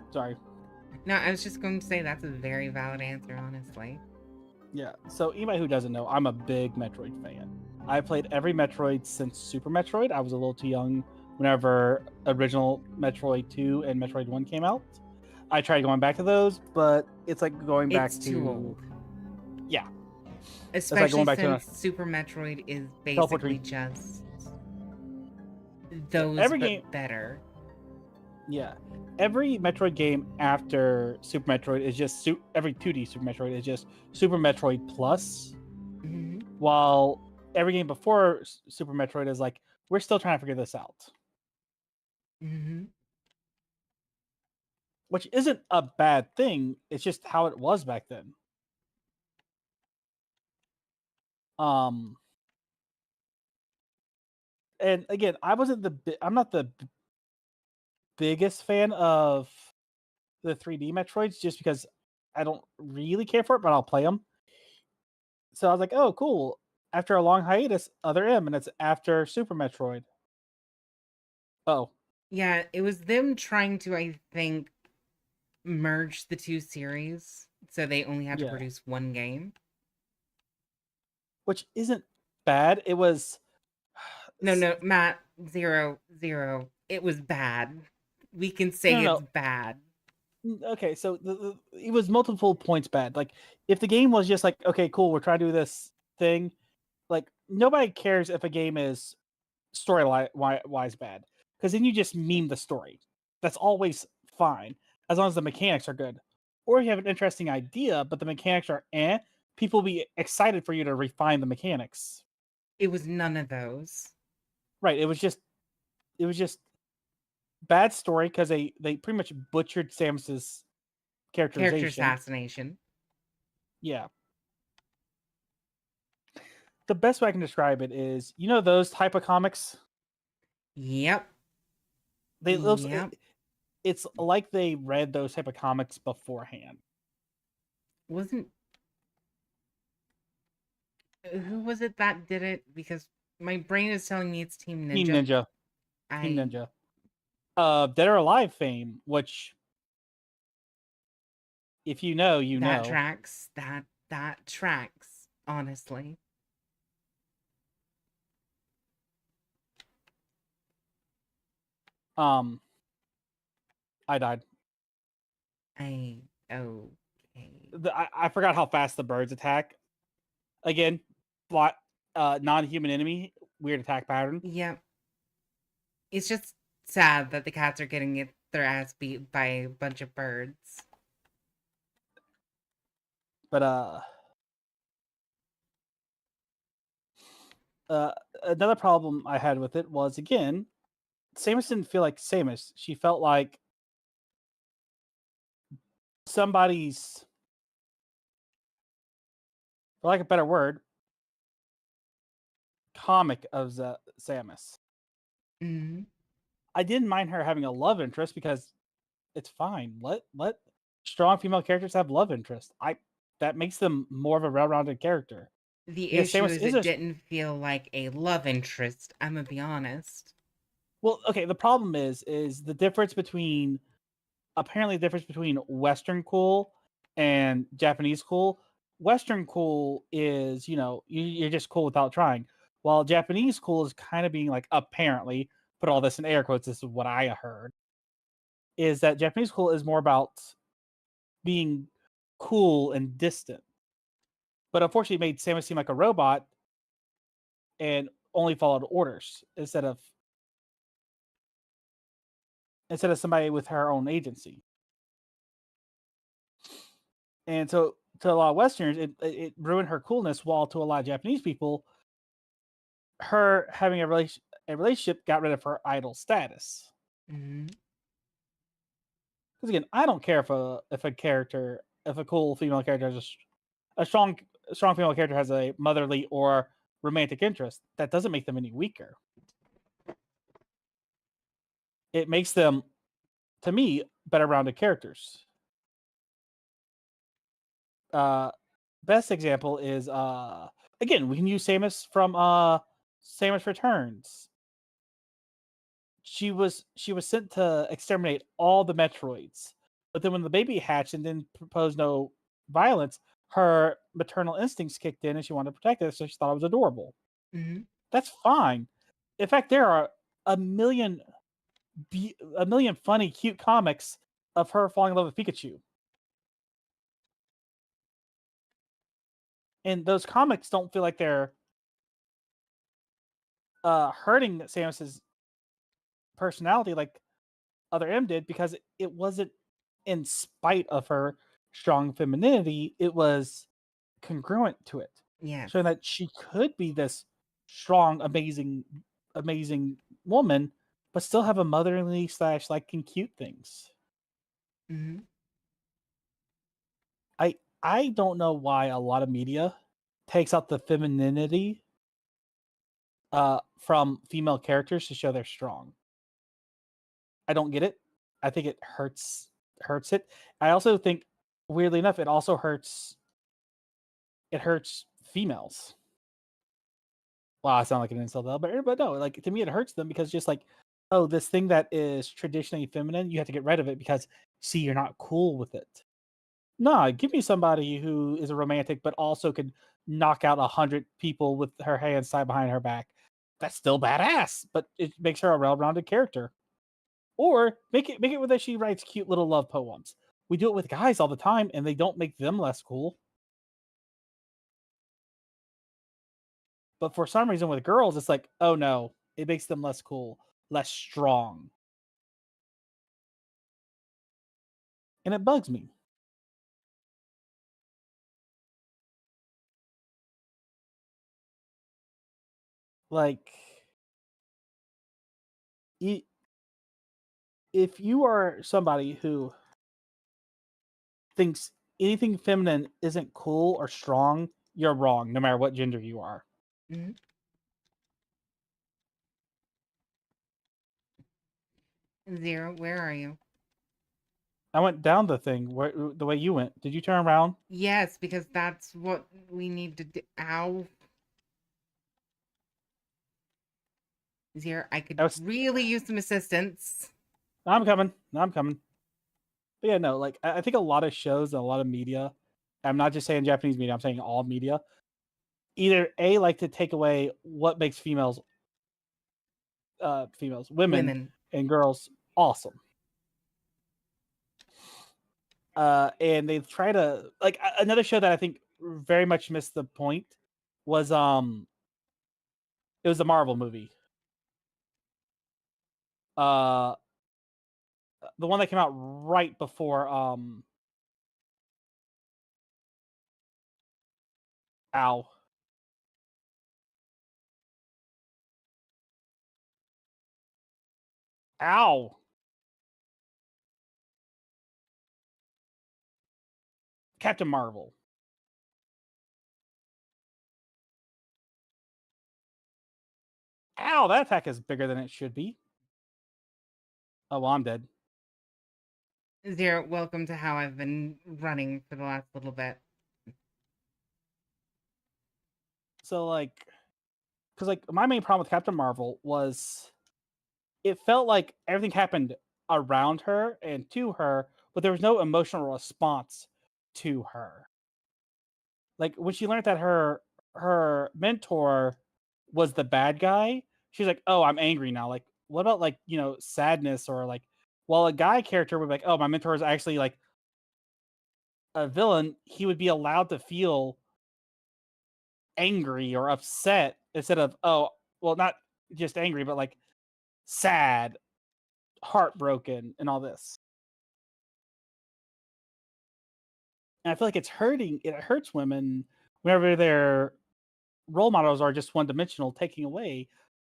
Sorry. No, I was just going to say that's a very valid answer, honestly. Yeah. So anybody who doesn't know, I'm a big Metroid fan. I played every Metroid since Super Metroid. I was a little too young whenever original Metroid 2 and Metroid 1 came out. I tried going back to those, but it's like going back It's to too old. Yeah. Especially going back since to Super Metroid is Teleporting. basically just those, every but game. better. Yeah. Every Metroid game after Super Metroid is just every 2D Super Metroid is just Super Metroid Plus. While every game before Super Metroid is like, we're still trying to figure this out. Which isn't a bad thing. It's just how it was back then. And again, I'm not the biggest fan of the 3D Metroids just because I don't really care for it, but I'll play them. So I was like, oh, cool. After a long hiatus, Other M, and it's after Super Metroid. Oh. Yeah, it was them trying to, I think, merge the two series, so they only had to produce one game. Which isn't bad. It was... No, Matt, zero. It was bad. We can say it's bad. Okay, so it was multiple points bad. Like, if the game was just like, okay, cool, we're trying to do this thing, like, nobody cares if a game is story-wise bad, because then you just meme the story. That's always fine, as long as the mechanics are good. Or if you have an interesting idea, but the mechanics are people will be excited for you to refine the mechanics. It was none of those. Right, it was just bad story because they pretty much butchered Samus's characterization. Character assassination. Yeah. The best way I can describe it is, you know, those type of comics. Yep. They looks Yep. it's like they read those type of comics beforehand. Wasn't who was it that did it? Because my brain is telling me it's Team Team Ninja. Ninja, Team I Ninja, Dead or Alive fame, which if you know, you that know. tracks. That tracks. Honestly, Um, I died. I okay. I forgot how fast the birds attack. Again, plot, non-human enemy, weird attack pattern. Yep. It's just sad that the cats are getting their ass beat by a bunch of birds. But another problem I had with it was, again, Samus didn't feel like Samus. She felt like somebody's, for lack of a better word, comic of Samus. Mm-hmm. I didn't mind her having a love interest because it's fine. Let strong female characters have love interest. I That makes them more of a well-rounded character. The Because issue Samus is is it a didn't feel like a love interest. I'm gonna be honest. well, okay. The problem is the difference between apparently the difference between Western cool and Japanese cool. Western cool is, you know, you're just cool without trying, while Japanese cool is kind of being like, apparently, put all this in air quotes. This is what I heard, is that Japanese cool is more about being cool and distant. But unfortunately, it made Samus seem like a robot and only followed orders instead of somebody with her own agency. And so to a lot of Westerners, it ruined her coolness. While to a lot of Japanese people, her having a relationship got rid of her idol status. Mm-hmm. Because again, I don't care if a cool female character has a strong female character has a motherly or romantic interest. That doesn't make them any weaker. It makes them, to me, better rounded characters. Uh, Best example is again, we can use Samus from Samus Returns. She was sent to exterminate all the Metroids, but then when the baby hatched and didn't propose no violence, her maternal instincts kicked in and she wanted to protect it, so she thought it was adorable. Mm-hmm. That's fine. In fact, there are a million funny, cute comics of her falling in love with Pikachu. And those comics don't feel like they're hurting Samus's personality like other M did, because it wasn't in spite of her strong femininity. It was congruent to it, Yes. showing that she could be this strong, amazing woman, but still have a motherly slash liking cute things. Mm-hmm. I don't know why a lot of media takes out the femininity from female characters to show they're strong. I don't get it. I think it hurts it. I also think, weirdly enough, it hurts females. Wow, I sound like an insult though, but no, like to me it hurts them because just like, oh, this thing that is traditionally feminine, you have to get rid of it because see, you're not cool with it. Nah, give me somebody who is a romantic but also could knock out 100 people with her hands tied behind her back. That's still badass, but it makes her a well-rounded character. Or make it where that she writes cute little love poems. We do it with guys all the time, and they don't make them less cool. But for some reason with girls, it's like, oh no, it makes them less cool, less strong. And it bugs me. Like, if you are somebody who thinks anything feminine isn't cool or strong, you're wrong, no matter what gender you are. Mhm. Zero, where are you? I went down the thing the way you went. Did you turn around? Yes, because that's what we need to do. Ow. Zero, I could I was. really use some assistance. I'm coming. I'm coming. But yeah, no, like I think a lot of shows and a lot of media. I'm not just saying Japanese media. I'm saying all media. Either A, like to take away what makes women Women. and girls awesome. And they try to like another show that I think very much missed the point was it was a Marvel movie. Uh the one that came out right before ow. Ow. Captain Marvel. Ow, that attack is bigger than it should be. Oh, well, I'm dead. Zero, welcome to how I've been running for the last little bit. So like because like my main problem with Captain Marvel was it felt like everything happened around her and to her, but there was no emotional response to her. Like when she learned that her mentor was the bad guy, she's like, "Oh, I'm angry now." Like, what about like sadness or like, while a guy character would be like, "Oh, my mentor is actually like a villain," he would be allowed to feel angry or upset instead of well, not just angry, but like sad, heartbroken, and all this. And I feel like it hurts women whenever their role models are just one dimensional, taking away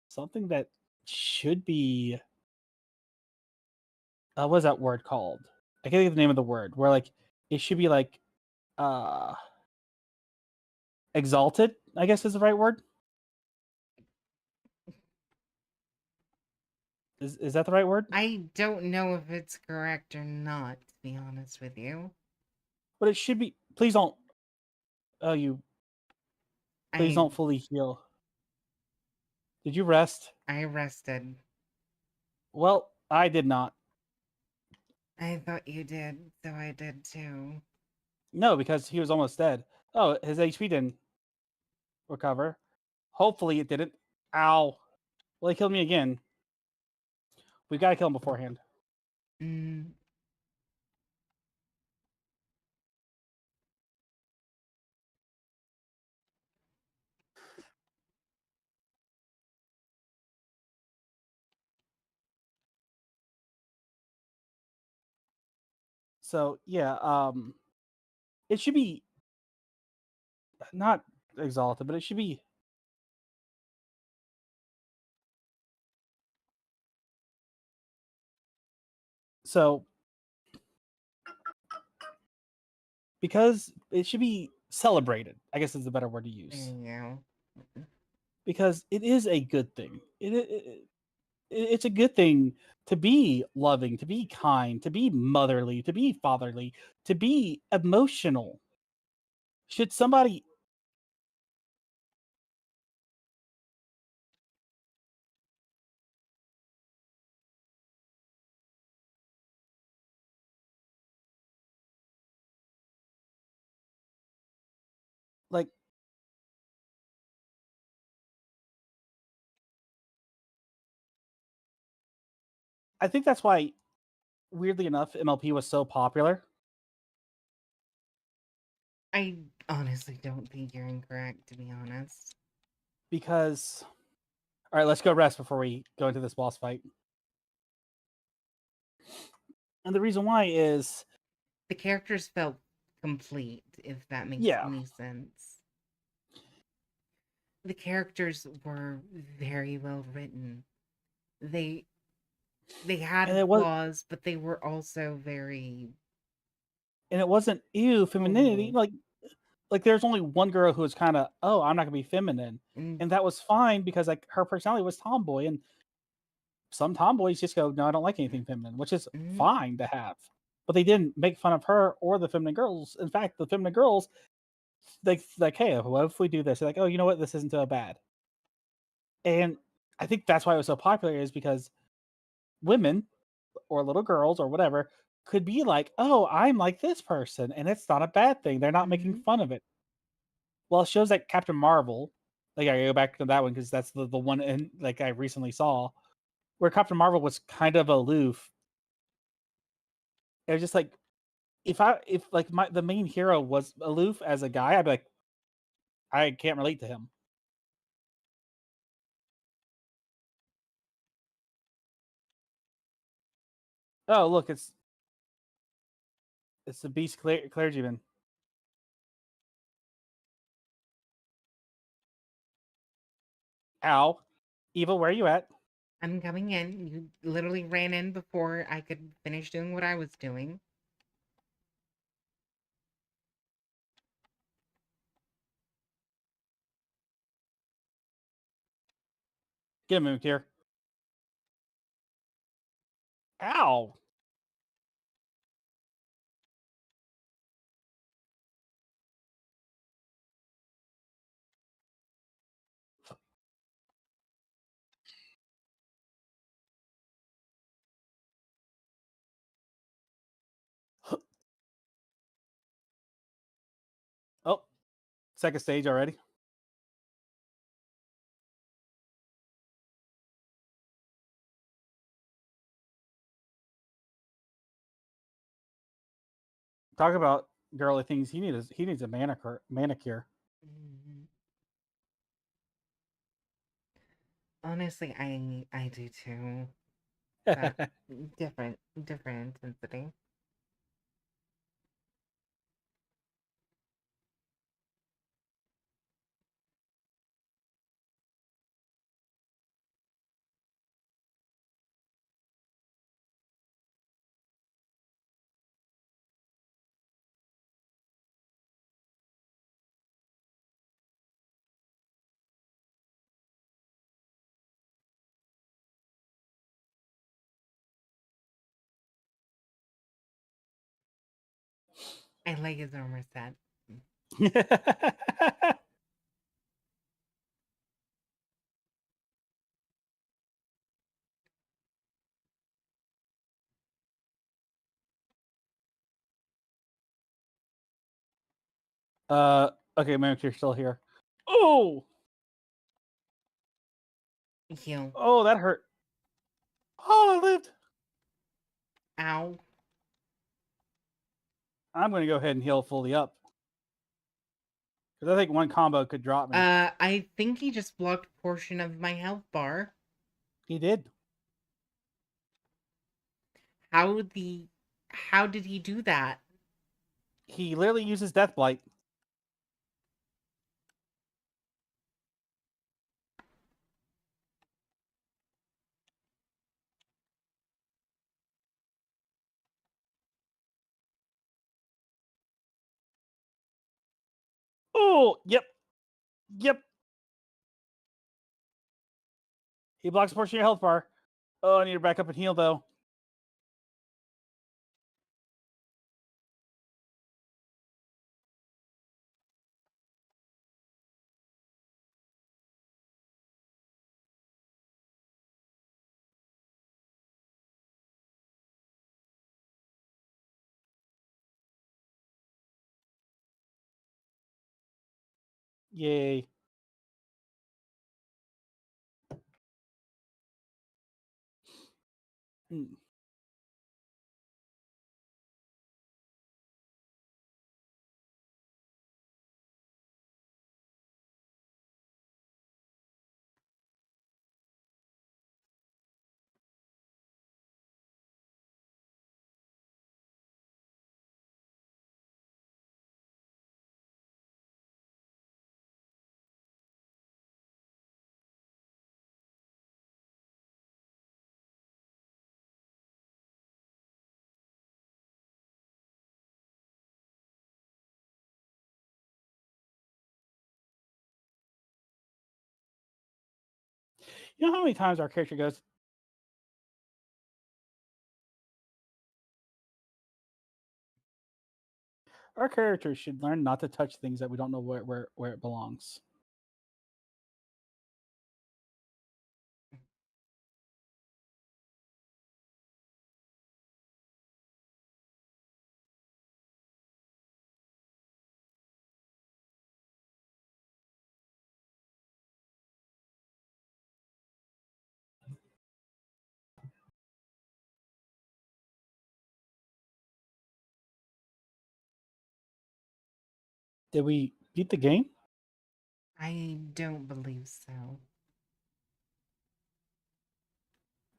something that should be what is that word called? I can't think of the name of the word. Where like it should be like uh exalted, I guess is the right word. Is that the right word? I don't know if it's correct or not, to be honest with you. But it should be. Please don't. Oh, you. Please I don't fully heal. Did you rest? I rested. Well, I did not. I thought you did, so I did too. No, because he was almost dead. Oh, his HP didn't recover. Hopefully, it didn't. Ow. Well, he killed me again. We gotta kill him beforehand. Mm. So yeah, it should be not exalted, but it should be. So because it should be celebrated, I guess is the better word to There use. you go. Because it is a good thing. It's a good thing to be loving, to be kind, to be motherly, to be fatherly, to be emotional. Should somebody like I think that's why weirdly enough MLP was so popular I honestly don't think you're incorrect, to be honest. because all right, let's go rest before we go into this boss fight. And the reason why is The characters felt complete, if that makes yeah, any sense. The characters were very well written. They and had it was flaws, but they were also very and it wasn't ew femininity. Oh. Like there's only one girl who was kind of, oh, I'm not gonna be feminine, Mm, and that was fine because like her personality was tomboy, and some tomboys just go, no, I don't like anything feminine, which is mm, fine to have. But they didn't make fun of her or the feminine girls. In fact, the feminine girls, like, hey, what if we do this? They're like, oh, you know what? This isn't so bad. And I think that's why it was so popular is because women or little girls or whatever could be like, oh, I'm like this person, and it's not a bad thing. They're not making mm. fun of it. Well, it shows that Captain Marvel, like I go back to that one because that's the one in like I recently saw where Captain Marvel was kind of aloof. It was just like if like the main hero was aloof as a guy, I'd be like, I can't relate to him. Oh, look, it's the beast clergyman. Ow, Eva, where are you at? I'm coming in. You literally ran in before I could finish doing what I was doing. Get moved here. Ow. Oh, second stage already. Talk about girly things. He needs a manicure. Mhm. Honestly, I do too. But different intensity. I like his armor set. Okay, manicure's still here. Oh, Heal. oh, that hurt. Oh, I lived. Ow. I'm gonna go ahead and heal fully up because I think one combo could drop me. I think he just blocked portion of my health bar. He did. How the how did he do that? He literally uses Death Blight. Oh, yep, yep. He blocks a portion of your health bar. Oh, I need to back up and heal though. Yay. Hmm. You know how many times our character goes, our characters should learn not to touch things that we don't know where it belongs. Did we beat the game? I don't believe so.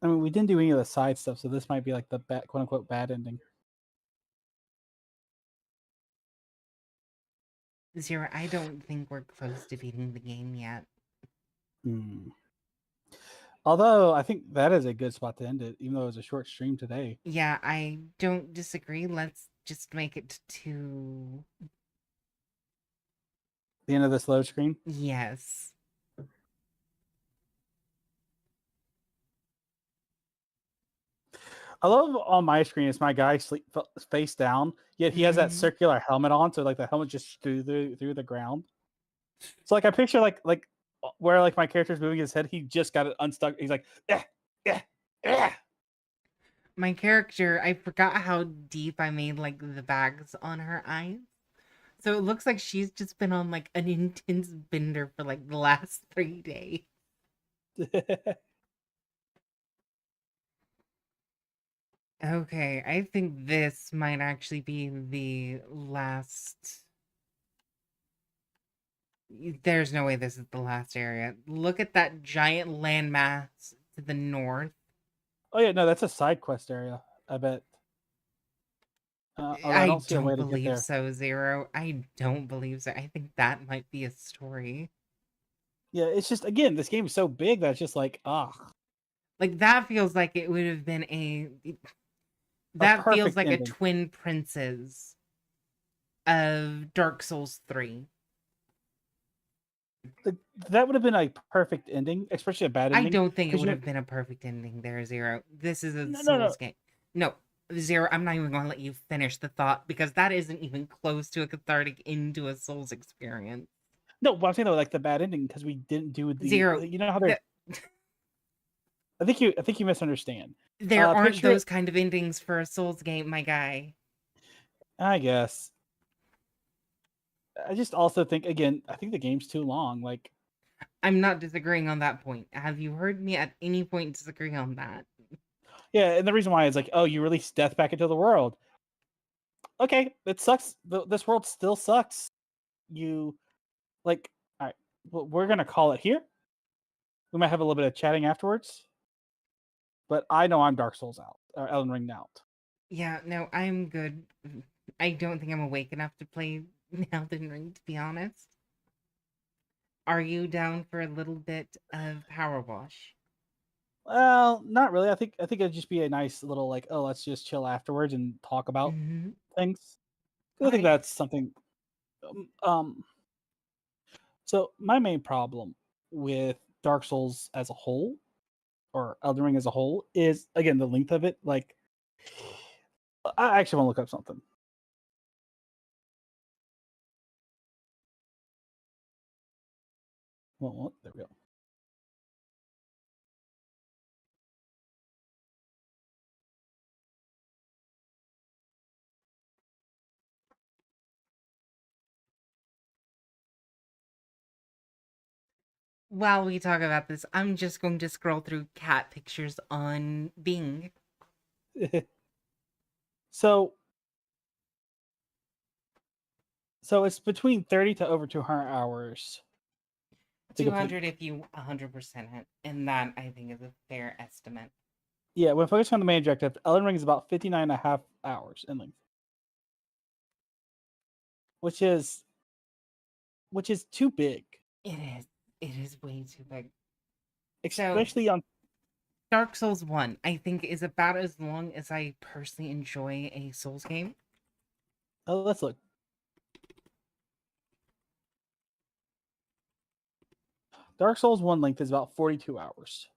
I mean, we didn't do any of the side stuff, so this might be like the bad, quote unquote bad ending. Zero, I don't think we're close to beating the game yet. Hmm. Although I think that is a good spot to end it, even though it was a short stream today. Yeah, I don't disagree. Let's just make it to... The end of this load screen. Yes. I love on my screen is my guy face down, yet he has that Mm-hmm. circular helmet on, so like the helmet just through the ground. So like I picture like where like my character's moving his head, he just got it unstuck. He's like, eh, eh, eh. My character, I forgot how deep I made like the bags on her eyes. So it looks like she's just been on like an intense bender for like the last 3 days. Okay, I think this might actually be the last. There's no way this is the last area. Look at that giant landmass to the north. Oh yeah, no, that's a side quest area. I bet. Although I I don't see a don't way to get believe there. so, Zero. I don't believe so. I think that might be a story. Yeah, it's just again, this game is so big that it's just like, Like that feels like it would have been a a that feels perfect like a ending. twin princes of Dark Souls 3. Like, that would have been a perfect ending, especially a bad I ending. don't think it Because would you have been a perfect ending there, Zero. This is a no. Souls game. No, Zero, I'm not even going to let you finish the thought because that isn't even close to a cathartic end to a Souls experience. No, but I'm saying though, like the bad ending because we didn't do the. Zero, You know how they're. I think you misunderstand. there aren't Picture it. those kind of endings for a Souls game, my guy. I guess. I just also think again. I think the game's too long. Like, I'm not disagreeing on that point. Have you heard me at any point disagree on that? yeah, and the reason why is like, oh, you released Death back into the world. Okay, it sucks. This world still sucks. You like, all right. Well, we're gonna call it here. We might have a little bit of chatting afterwards, but I know I'm Dark Souls out or Elden Ring out. Yeah, no, I'm good. I don't think I'm awake enough to play Elden Ring, to be honest. Are you down for a little bit of power wash? Well, not really. I think it'd just be a nice little like, oh, let's just chill afterwards and talk about Mm-hmm. things. 'Cause All I think right. that's something. Um, um, so my main problem with Dark Souls as a whole, or Elden Ring as a whole, is again the length of it. Like, I actually want to look up something. Well, there we go. While we talk about this, I'm just going to scroll through cat pictures on Bing. so, so it's between 30 to over 200 hours to complete. 200 if you 100% it. And that, I think, is a fair estimate. Yeah, when focusing on the main objective, Elden Ring is about 59 and a half hours in length, which is too big, It is. It is way too big. So, especially on. Dark Souls 1, I think, is about as long as I personally enjoy a Souls game. Oh, let's look. Dark Souls 1 length is about 42 hours.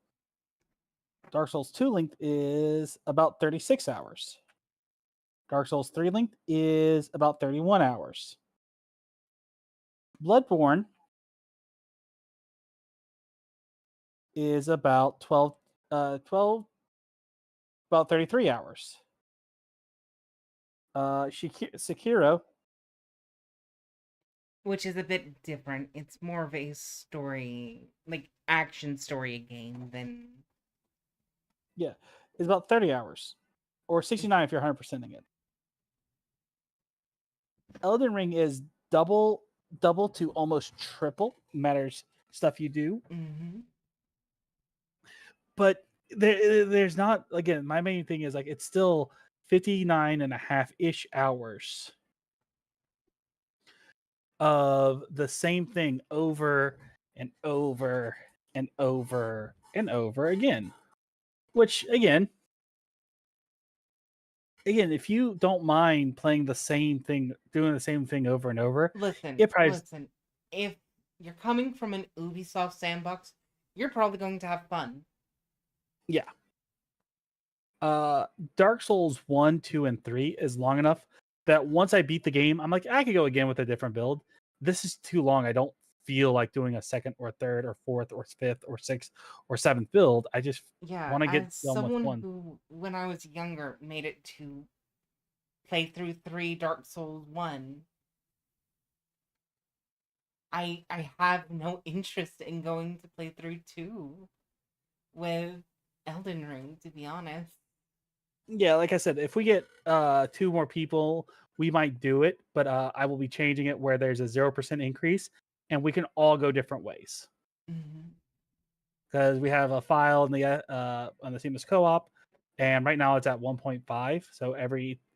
Dark Souls 2 length is about 36 hours. Dark Souls 3 length is about 31 hours. Bloodborne is about 12 about 33 hours. Sekiro, Which is a bit different. It's more of a story, like action story game than. yeah, is about 30 hours. Or 69 if you're 100%ing it. Elden Ring is double to almost triple matters stuff you do. Mm-hmm. But there's not, again, my main thing is like it's still 59 and a half ish hours of the same thing over and over and over and over again. Which again, if you don't mind playing the same thing, doing the same thing over and over, Listen, it probably listen. If you're coming from an Ubisoft sandbox, you're probably going to have fun. yeah. Dark Souls 1, 2, and 3 is long enough that once I beat the game, I'm like, I could go again with a different build. This is too long. I don't feel like doing a second or third or fourth or fifth or sixth or seventh build. I just Yeah, want to get as done with someone one. who, when I was younger, made it to play through 3 Dark Souls 1, I have no interest in going to play through 2 with Elden Ring, to be honest. Yeah, like I said, if we get 2 more people, we might do it, but I will be changing it where there's a 0% increase and we can all go different ways. Mm-hmm. Because we have a file on the Seamless Co-op, and right now it's at 1.5. So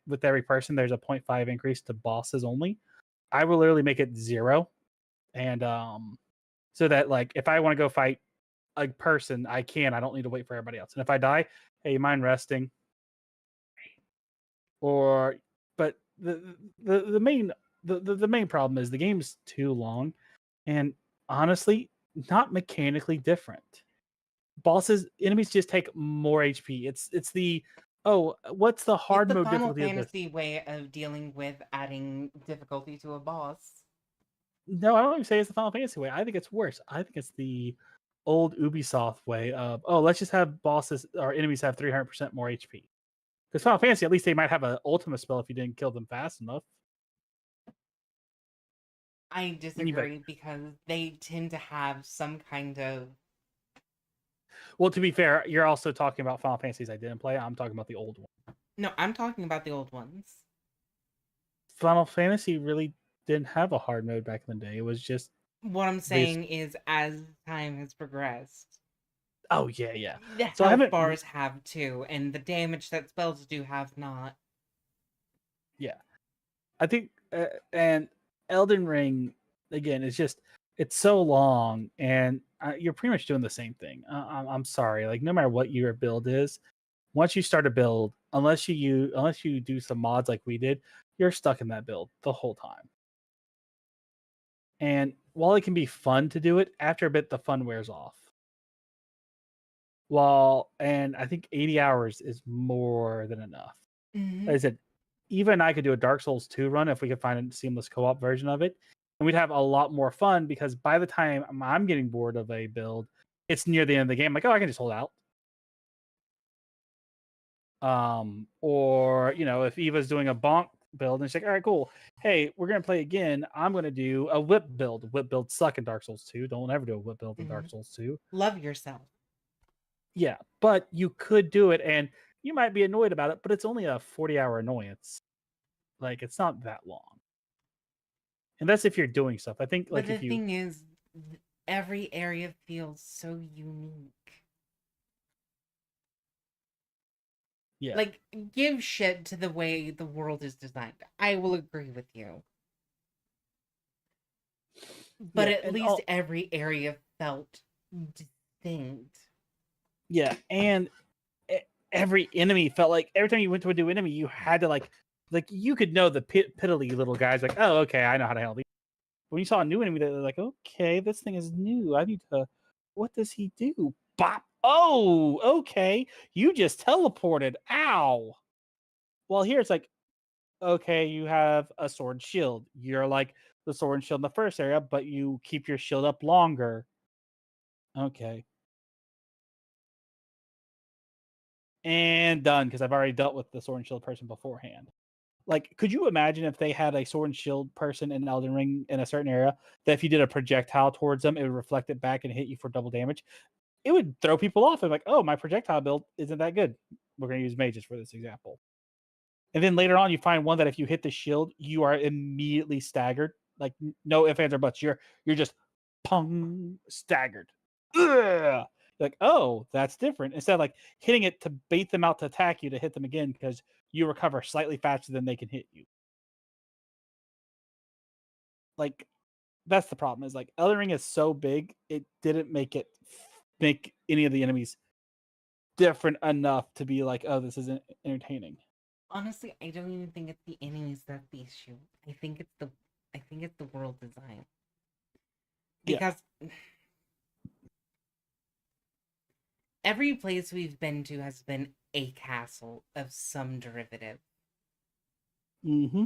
with every person, there's a 0.5 increase to bosses only. I will literally make it 0, and so that like if I want to go fight a person, I can. I don't need to wait for everybody else. And if I die, hey, you mind resting? Or, but the main problem is the game's too long, and honestly, not mechanically different. Enemies just take more HP. It's the what's the It's hard the mode Final difficulty of this? Fantasy way of dealing with adding difficulty to a boss. No, I don't even say it's the Final Fantasy way. I think it's worse. I think it's the old Ubisoft way of let's just have bosses or enemies have 300% more HP. Because Final Fantasy, at least they might have an ultimate spell if you didn't kill them fast enough. I disagree because they tend to have some kind of. Well, to be fair, you're also talking about Final Fantasies I didn't play. I'm talking about the old one. No, I'm talking about the old ones. Final Fantasy really didn't have a hard mode back in the day. It was just What I'm this. saying is, as time has progressed, Oh yeah. the So I health haven't. bars have too, and the damage that spells do have not. Yeah, I think, and Elden Ring again is just it's so long, and you're pretty much doing the same thing. I'm sorry, like no matter what your build is, once you start a build, unless you do some mods like we did, you're stuck in that build the whole time. And while it can be fun to do it, after a bit the fun wears off. And I think 80 hours is more than enough. Mm-hmm. Like I said, even I could do a Dark Souls 2 run if we could find a seamless co-op version of it. And we'd have a lot more fun because by the time I'm getting bored of a build, it's near the end of the game. Like, oh, I can just hold out. Or if Eva's doing a bonk build and she's like, all right, cool. Hey, we're gonna play again. I'm gonna do a whip build. Whip builds suck in Dark Souls 2. Don't ever do a whip build in Dark Souls 2. Love yourself. Yeah, but you could do it and you might be annoyed about it, but it's only a 40-hour annoyance. Like it's not that long. And that's if you're doing stuff. I think But like the if you thing is, every area feels so unique. yeah. Like, give shit to the way the world is designed. I will agree with you. But Yeah, at least every area felt distinct. Yeah, and every enemy felt like every time you went to a new enemy, you had to like you could know the piddly little guys like, oh, okay, I know how to handle these. When you saw a new enemy, they're like, okay, this thing is new. I need to. What does he do? Bop. Oh, okay. You just teleported. Ow. Well, here it's like, okay, you have a sword and shield. You're like the sword and shield in the first area, but you keep your shield up longer. Okay. And done, because I've already dealt with the sword and shield person beforehand. Like, could you imagine if they had a sword and shield person in Elden Ring in a certain area that if you did a projectile towards them, it would reflect it back and hit you for double damage? It would throw people off. And like, oh, my projectile build isn't that good. We're going to use mages for this example. And then later on, you find one that if you hit the shield, you are immediately staggered. Like no ifs, ands, or buts. You're just pung staggered. Ugh! Like, oh, that's different. Instead of like hitting it to bait them out to attack you to hit them again because you recover slightly faster than they can hit you. Like that's the problem. Is like Elden Ring is so big, it didn't make any of the enemies different enough to be like, oh, this isn't entertaining. Honestly, I don't even think it's the enemies that's the issue. I think it's the world design. Yeah. Because every place we've been to has been a castle of some derivative. Mm-hmm.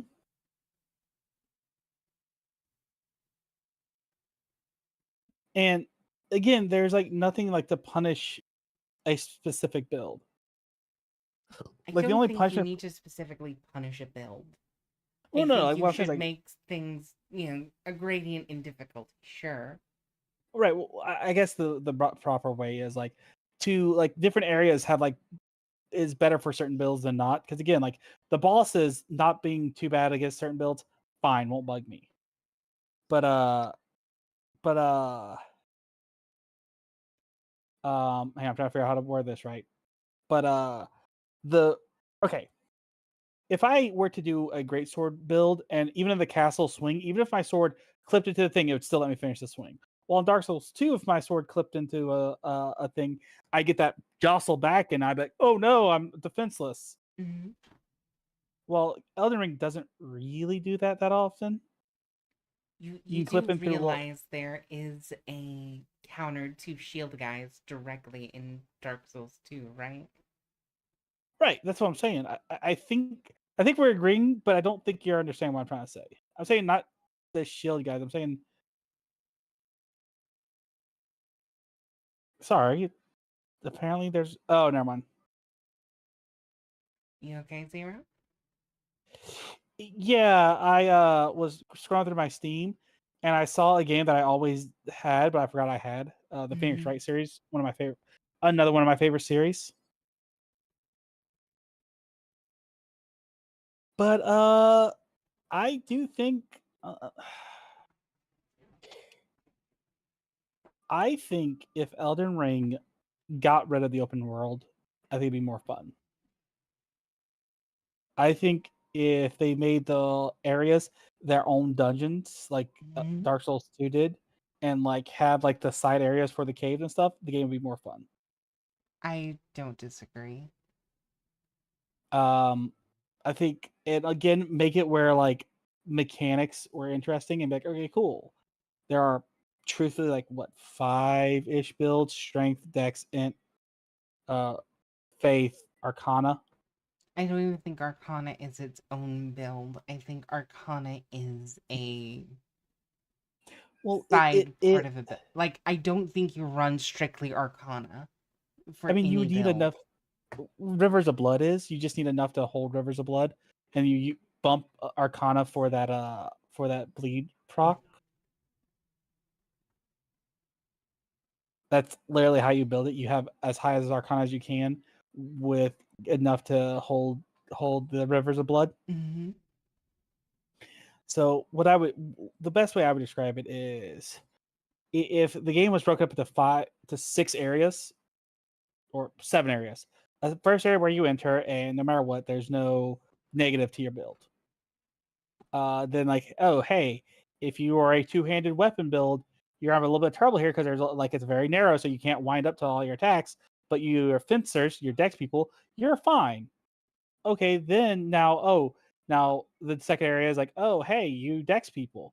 And again, there's like nothing like to punish a specific build. I Like the don't only think you punishment. need to specifically punish a build. Well, I no, think like you what I'm saying is should like make things, a gradient in difficulty, sure. right. Well, I guess the proper way is like to like different areas have like is better for certain builds than not. Because again, like the bosses not being too bad against certain builds, fine, won't bug me. But but hang on, I'm trying to figure out how to word this right. But the okay. If I were to do a great sword build and even in the castle swing, even if my sword clipped into the thing, it would still let me finish the swing. Well, in Dark Souls 2, if my sword clipped into a thing, I get that jostle back and I'd be like, oh no, I'm defenseless. Mm-hmm. Well, Elden Ring doesn't really do that often. You You can clip do in through well, realize there is a counter to shield guys directly in Dark Souls 2, right? right. That's what I'm saying. I think we're agreeing, but I don't think you understand what I'm trying to say. I'm saying not the shield guys. I'm saying sorry. Apparently, there's oh, never mind. You okay, Zero? Yeah, I was scrolling through my Steam and I saw a game that I always had, but I forgot I had. The Phoenix Mm-hmm. Wright series, another one of my favorite series. But I do think I think if Elden Ring got rid of the open world, I think it'd be more fun. I think if they made the areas their own dungeons, like Mm-hmm. Dark Souls 2 did, and like have like the side areas for the caves and stuff, the game would be more fun. I don't disagree. Um, I think, and again, make it where like mechanics were interesting and be like, okay, cool. There are truthfully like what 5-ish builds: strength, dex, int, uh, faith, arcana. I don't even think Arcana is its own build. I think Arcana is a Well, side part of a build. Like, I don't think you run strictly Arcana I for mean, you any would need build. enough. Rivers of Blood is you just need enough to hold Rivers of Blood, and you bump Arcana for that bleed proc. That's literally how you build it. You have as high as Arcana as you can, with enough to hold the Rivers of Blood. Mm-hmm. So the best way I would describe it is if the game was broken up into 5 to 6 areas or 7 areas. The first area where you enter, and no matter what, there's no negative to your build. Then like, oh hey, if you are a two-handed weapon build, you're having a little bit of trouble here because there's like it's very narrow, so you can't wind up to all your attacks. But you're fencers, your dex people, you're fine. Okay, then now the second area is like, oh hey, you dex people,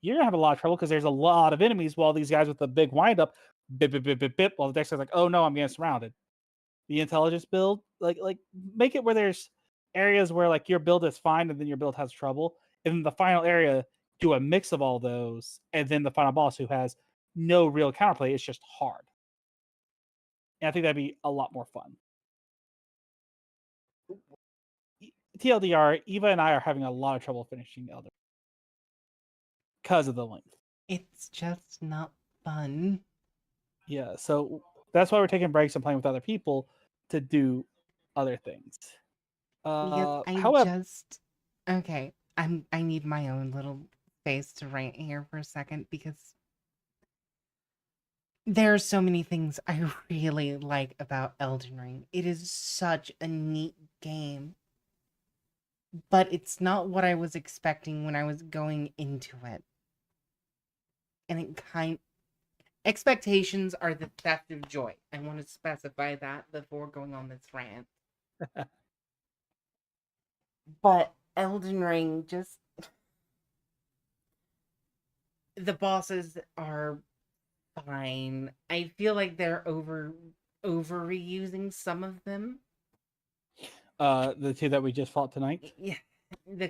you're gonna have a lot of trouble because there's a lot of enemies while these guys with the big windup bip bip bip bip bip while the Dexter's like, oh no, I'm getting surrounded. The intelligence build, like make it where there's areas where like your build is fine and then your build has trouble. And then the final area, do a mix of all those, and then the final boss who has no real counterplay, it's just hard. And I think that'd be a lot more fun. TLDR, Eva and I are having a lot of trouble finishing Elden because of the length. It's just not fun. Yeah, so that's why we're taking breaks and playing with other people to do other things. Because I However, just okay. I need my own little space to rant here for a second because there are so many things I really like about Elden Ring. It is such a neat game. But it's not what I was expecting when I was going into it. And expectations are the theft of joy. I want to specify that before going on this rant. But Elden Ring just the bosses are fine. I feel like they're overusing some of them. the two that we just fought tonight. Yeah, the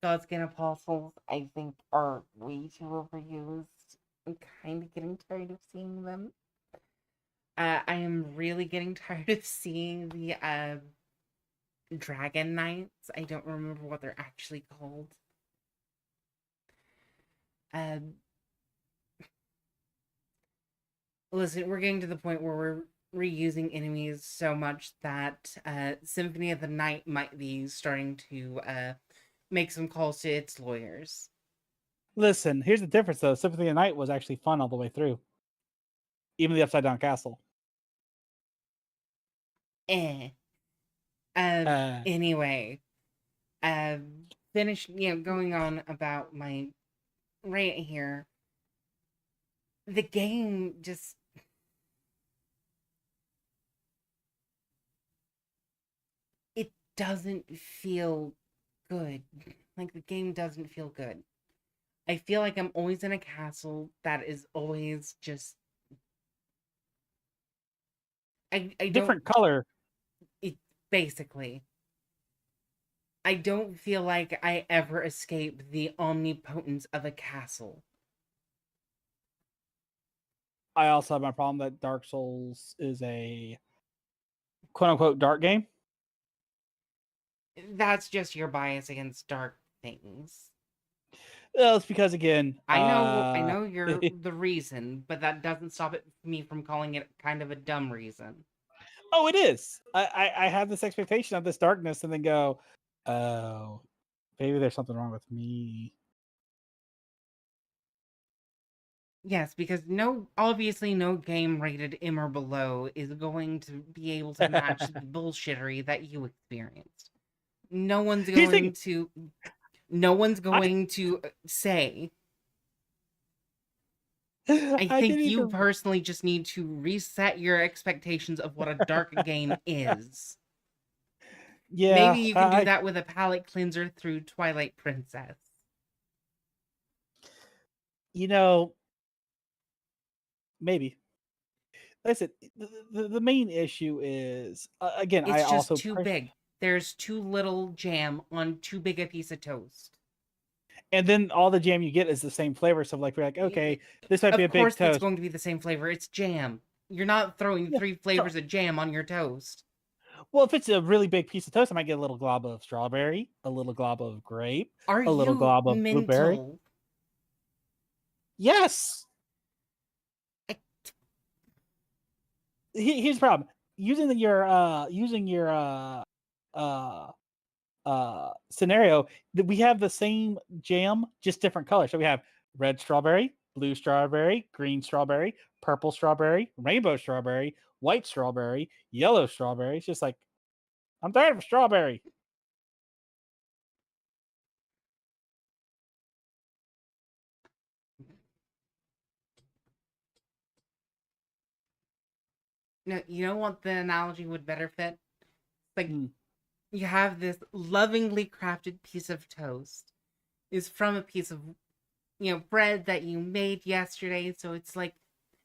Godskin Apostles, I think, are way too overused. I'm kind of getting tired of seeing them. I am really getting tired of seeing the Dragon Knights. I don't remember what they're actually called. Listen, we're getting to the point where we're reusing enemies so much that Symphony of the Night might be starting to make some calls to its lawyers. Listen, here's the difference though. Symphony of the Night was actually fun all the way through. Even the Upside Down Castle. Anyway, finish, going on about my rant here. The game just it doesn't feel good. Like the game doesn't feel good. I feel like I'm always in a castle that is always just I different color. It basically I don't feel like I ever escape the omnipotence of a castle. I also have my problem that Dark Souls is a quote unquote dark game. That's just your bias against dark things. Well, it's because again, I know you're the reason, but that doesn't stop me from calling it kind of a dumb reason. Oh, it is. I have this expectation of this darkness, and then go, oh, maybe there's something wrong with me. Yes, because obviously no game rated M or below is going to be able to match the bullshittery that you experienced. No one's going to say. I think you personally just need to reset your expectations of what a dark game is. Yeah. Maybe you can do that with a palate cleanser through Twilight Princess. Maybe. Listen, the main issue is again, it's just too big. There's too little jam on too big a piece of toast. And then all the jam you get is the same flavor. So like we're like, okay, this might be a big toast. Of course, it's going to be the same flavor. It's jam. You're not throwing 3 flavors of jam on your toast. Well, if it's a really big piece of toast, I might get a little glob of strawberry, a little glob of grape, a little glob of blueberry. Yes. Here's the problem: using your scenario, we have the same jam, just different colors. So we have red strawberry, blue strawberry, green strawberry, purple strawberry, rainbow strawberry, white strawberry, yellow strawberry. It's just like, I'm tired of strawberry. No, you know what the analogy would better fit? Like, you have this lovingly crafted piece of toast is from a piece of bread that you made yesterday, so it's like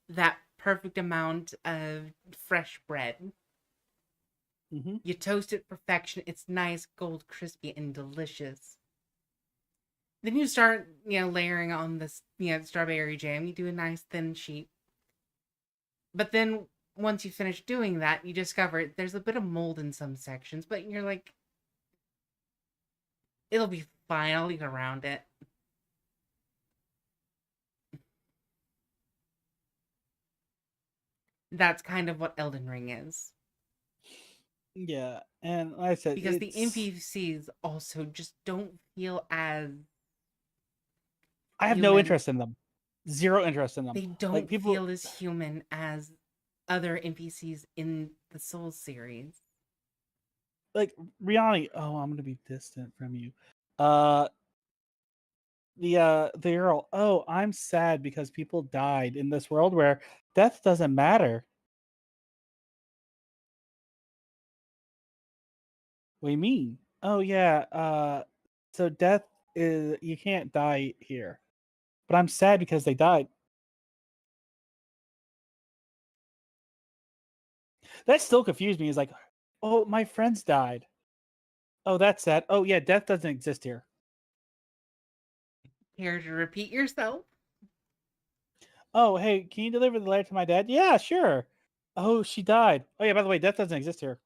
that perfect amount of fresh bread. Mm-hmm. You toast it perfection. It's nice, gold, crispy, and delicious. Then you start, layering on this, strawberry jam. You do a nice thin sheet. But then once you finish doing that, you discover there's a bit of mold in some sections, but you're like, it'll be fine. I'll eat around it. That's kind of what Elden Ring is. Yeah, and like I said, Because the it's NPCs also just don't feel as I have no human. interest in them. Zero interest in them. They Like don't people feel as human as other NPCs in the Souls series. like Rihanna, oh, I'm gonna be distant from you. Uh the girl, oh, I'm sad because people died in this world where death doesn't matter. What do you mean? Oh yeah, so death is you can't die here. But I'm sad because they died. That still confused me. Is like, oh, my friends died. Oh, that's sad. Oh yeah, death doesn't exist here. Care to repeat yourself? Oh, hey, can you deliver the letter to my dad? Yeah, sure. Oh, she died. Oh yeah, by the way, death doesn't exist here.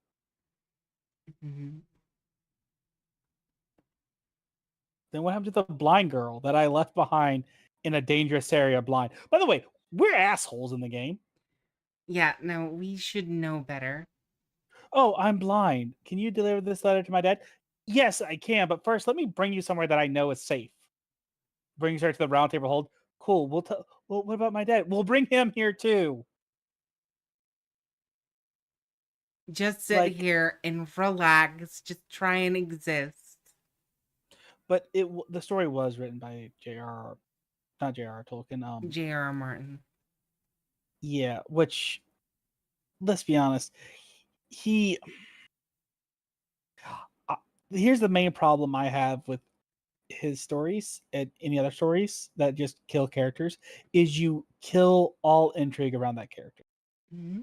Mm-hmm. Then what happened to the blind girl that I left behind in a dangerous area blind? By the way, we're assholes in the game. Yeah, no, we should know better. Oh, I'm blind. Can you deliver this letter to my dad? Yes, I can, but first let me bring you somewhere that I know is safe. Brings her to the round table hold. Cool. Well, what about my dad? We'll bring him here too. Just sit Like, here and relax. Just try and exist. but the story was written by J.R. Not J.R. Tolkien. J.R.R. Martin. Yeah, which let's be honest, he. Uh, here's the main problem I have with his stories and any other stories that just kill characters is you kill all intrigue around that character. Mm-hmm.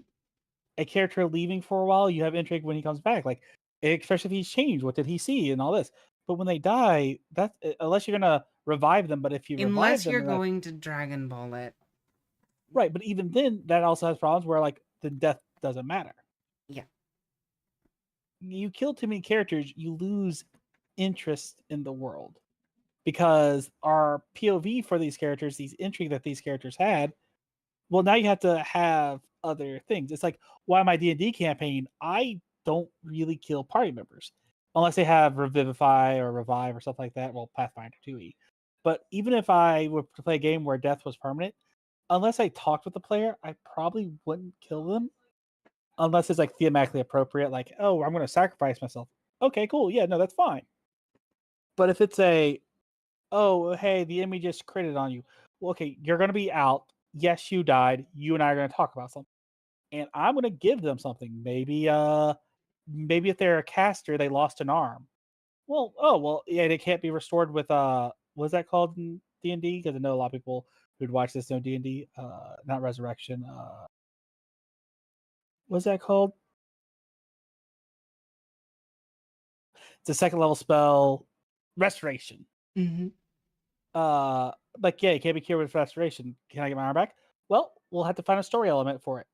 A character leaving for a while, you have intrigue when he comes back, like especially if he's changed. What did he see and all this? But when they die, that's unless you're gonna revive them. But if you revive Unless them, you're then that's going to Dragon Ball it. right. But even then, that also has problems where like the death doesn't matter. Yeah. You kill too many characters, you lose interest in the world because our POV for these characters, these intrigue that these characters had, well, now you have to have other things. It's like why my D&D campaign, I don't really kill party members unless they have revivify or revive or stuff like that. Well, Pathfinder 2e. But even if I were to play a game where death was permanent, unless I talked with the player, I probably wouldn't kill them unless it's like thematically appropriate. Like, oh, I'm going to sacrifice myself. Okay, cool. Yeah, no, that's fine. But if it's oh, hey, the enemy just critted on you. Well, okay, you're going to be out. Yes, you died. You and I are going to talk about something. And I'm going to give them something. Maybe if they're a caster, they lost an arm. Well, oh, well, yeah, they can't be restored with, what's that called in D&D? Because I know a lot of people who'd watch this know D&D. Not resurrection. What's that called? It's a second level spell, restoration. Mm-hmm. Like, yeah, you can't be cured with restoration. Can I get my arm back? Well, we'll have to find a story element for it.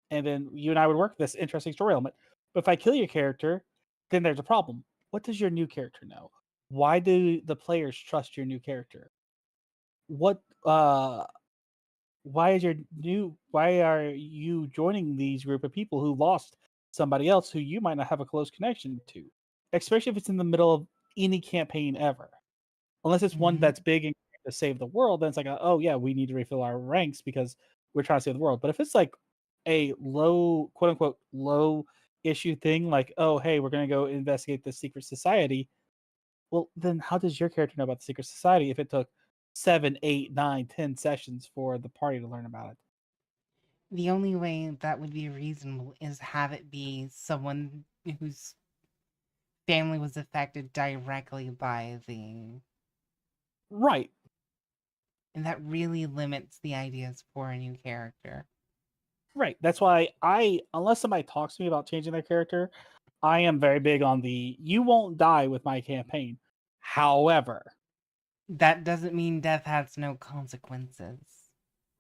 And then you and I would work this interesting story element. But if I kill your character, then there's a problem. What does your new character know? Why do the players trust your new character? What why are you joining these group of people who lost somebody else who you might not have a close connection to? Especially if it's in the middle of any campaign ever. Unless it's one Mm-hmm. that's big and to save the world, then it's like, oh yeah, we need to refill our ranks because we're trying to save the world. But if it's like a low, quote unquote, low issue thing, like, oh hey, we're gonna go investigate the secret society. Well, then how does your character know about the secret society if it took 7, 8, 9, 10 sessions for the party to learn about it? The only way that would be reasonable is have it be someone whose family was affected directly by the Right. And that really limits the ideas for a new character. Right. That's why unless somebody talks to me about changing their character, I am very big on the you won't die with my campaign. However, That doesn't mean death has no consequences.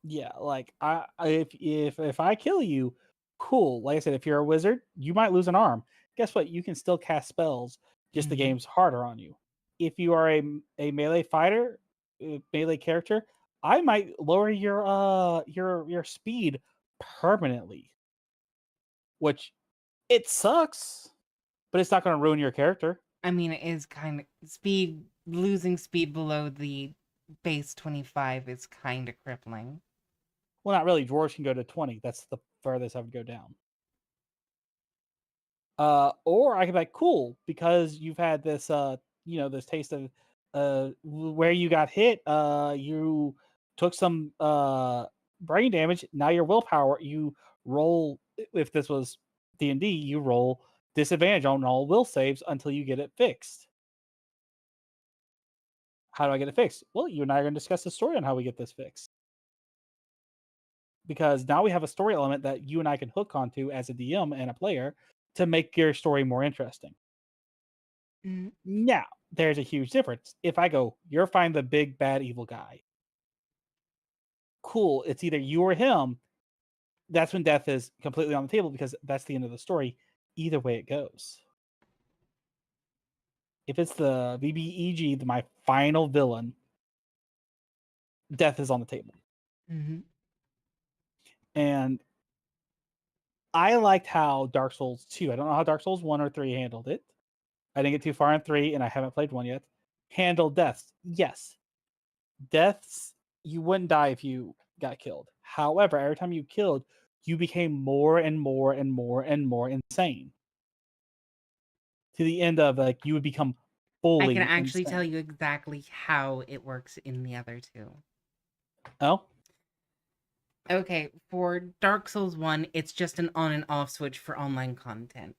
yeah, like if I kill you, cool. Like I said, if you're a wizard, you might lose an arm. Guess what? You can still cast spells. Just the Mhm. game's harder on you. If you are a melee fighter, melee character, I might lower your speed permanently, which it sucks, but it's not going to ruin your character. I mean, it is kind of losing speed below the base 25 is kind of crippling. Well, not really. Dwarves can go to 20. That's the furthest I would go down. Or I could be like, cool, because you've had this this taste of where you got hit, you took some brain damage, now your willpower, you roll, if this was D&D, you roll disadvantage on all will saves until you get it fixed. How do I get it fixed? Well, you and I are going to discuss the story on how we get this fixed. Because now we have a story element that you and I can hook onto as a DM and a player to make your story more interesting. Mm. Now, there's a huge difference. If I go, you're find the big bad evil guy. Cool. It's either you or him. That's when death is completely on the table because that's the end of the story. Either way it goes. If it's the BBEG, my final villain, death is on the table. Mm-hmm. And I liked how Dark Souls 2, I don't know how Dark Souls 1 or 3 handled it. I didn't get too far in 3, and I haven't played 1 yet. Handled deaths. Yes. Deaths, you wouldn't die if you got killed. However, every time you killed, you became more and more and more and more insane. To the end of like you would become I can fully actually tell insane. you exactly how it works in the other two. Oh? Okay, for Dark Souls 1, it's just an on and off switch for online content.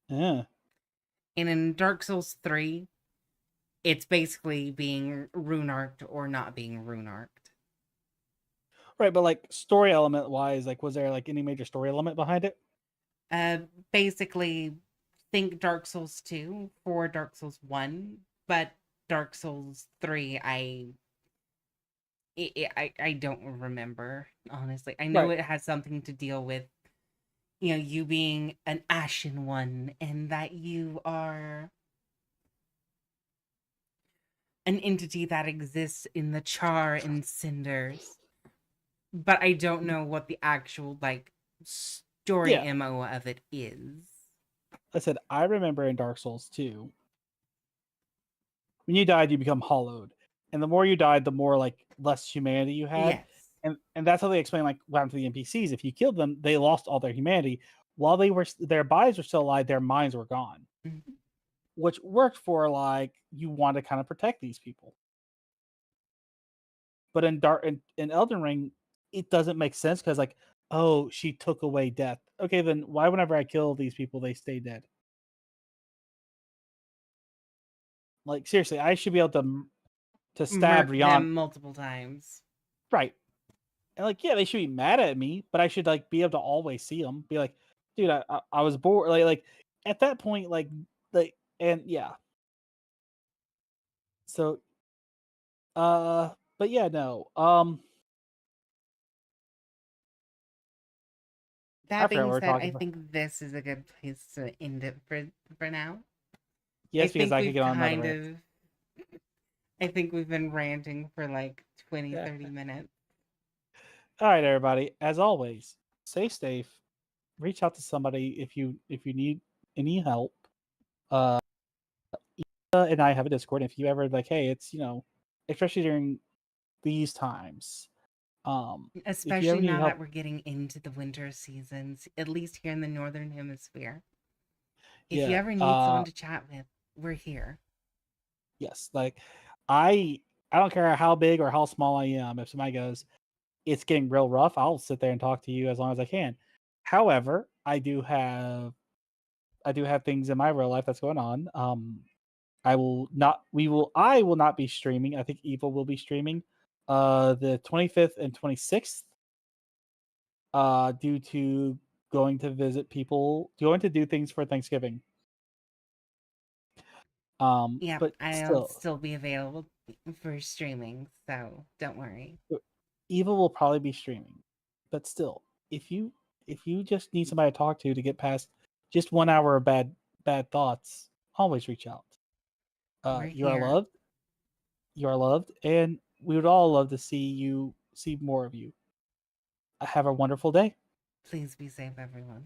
Yeah. And in Dark Souls 3, it's basically being rune arced or not being rune arced. Right, but like story element wise, like was there like any major story element behind it? Basically, think Dark Souls 2 for Dark Souls 1, but Dark Souls 3, I don't remember, honestly. I know Right. it has something to deal with, you being an ashen one and that you are an entity that exists in the char and cinders. But I don't know what the actual like story Yeah. MO of it is. I said I remember in Dark Souls 2, when you died, you become hollowed. And the more you died, the more like less humanity you had. Yes. And that's how they explain like what happened to the NPCs. If you killed them, they lost all their humanity. While their bodies were still alive, their minds were gone. Mhm. Which worked for like you want to kind of protect these people. But in Elden Ring, it doesn't make sense because like, oh, she took away death. Okay, then why whenever I kill these people, they stay dead? Like seriously, I should be able to stab Murk Rion. them multiple times. Right. And like, yeah, they should be mad at me, but I should like be able to always see them. Be like, dude, I was bored. Like at that point, and yeah. So, but yeah, no. I That forgot what being we were said, talking I about. think this is a good place to end it for now. I Yes, because think I could we've get on another kind rant. of I think we've been ranting for like 20, Yeah. 30 minutes. All right, everybody. As always, stay safe. Reach out to somebody if you need any help. Uh, and I have a Discord. If you ever like, hey, it's especially during these times. If you ever Especially need now that help, we're getting into the winter seasons, at least here in the northern hemisphere. If you yeah. ever need someone to chat with, we're here. Yes. Like, I don't care how big or how small I am. If somebody goes, it's getting real rough, I'll sit there and talk to you as long as I can. However, I do have things in my real life that's going on. I will not. We will. I will not be streaming. I think Eva will be streaming, the 25th and 26th. Due to going to visit people, going to do things for Thanksgiving. Yep, But I'll still, still be available for streaming, so don't worry. Eva will probably be streaming. But still, if you just need somebody to talk to get past just 1 hour of bad thoughts, always reach out. We're You are here. loved. You are loved, and we would all love to see more of you. Have a wonderful day. Please be safe, everyone.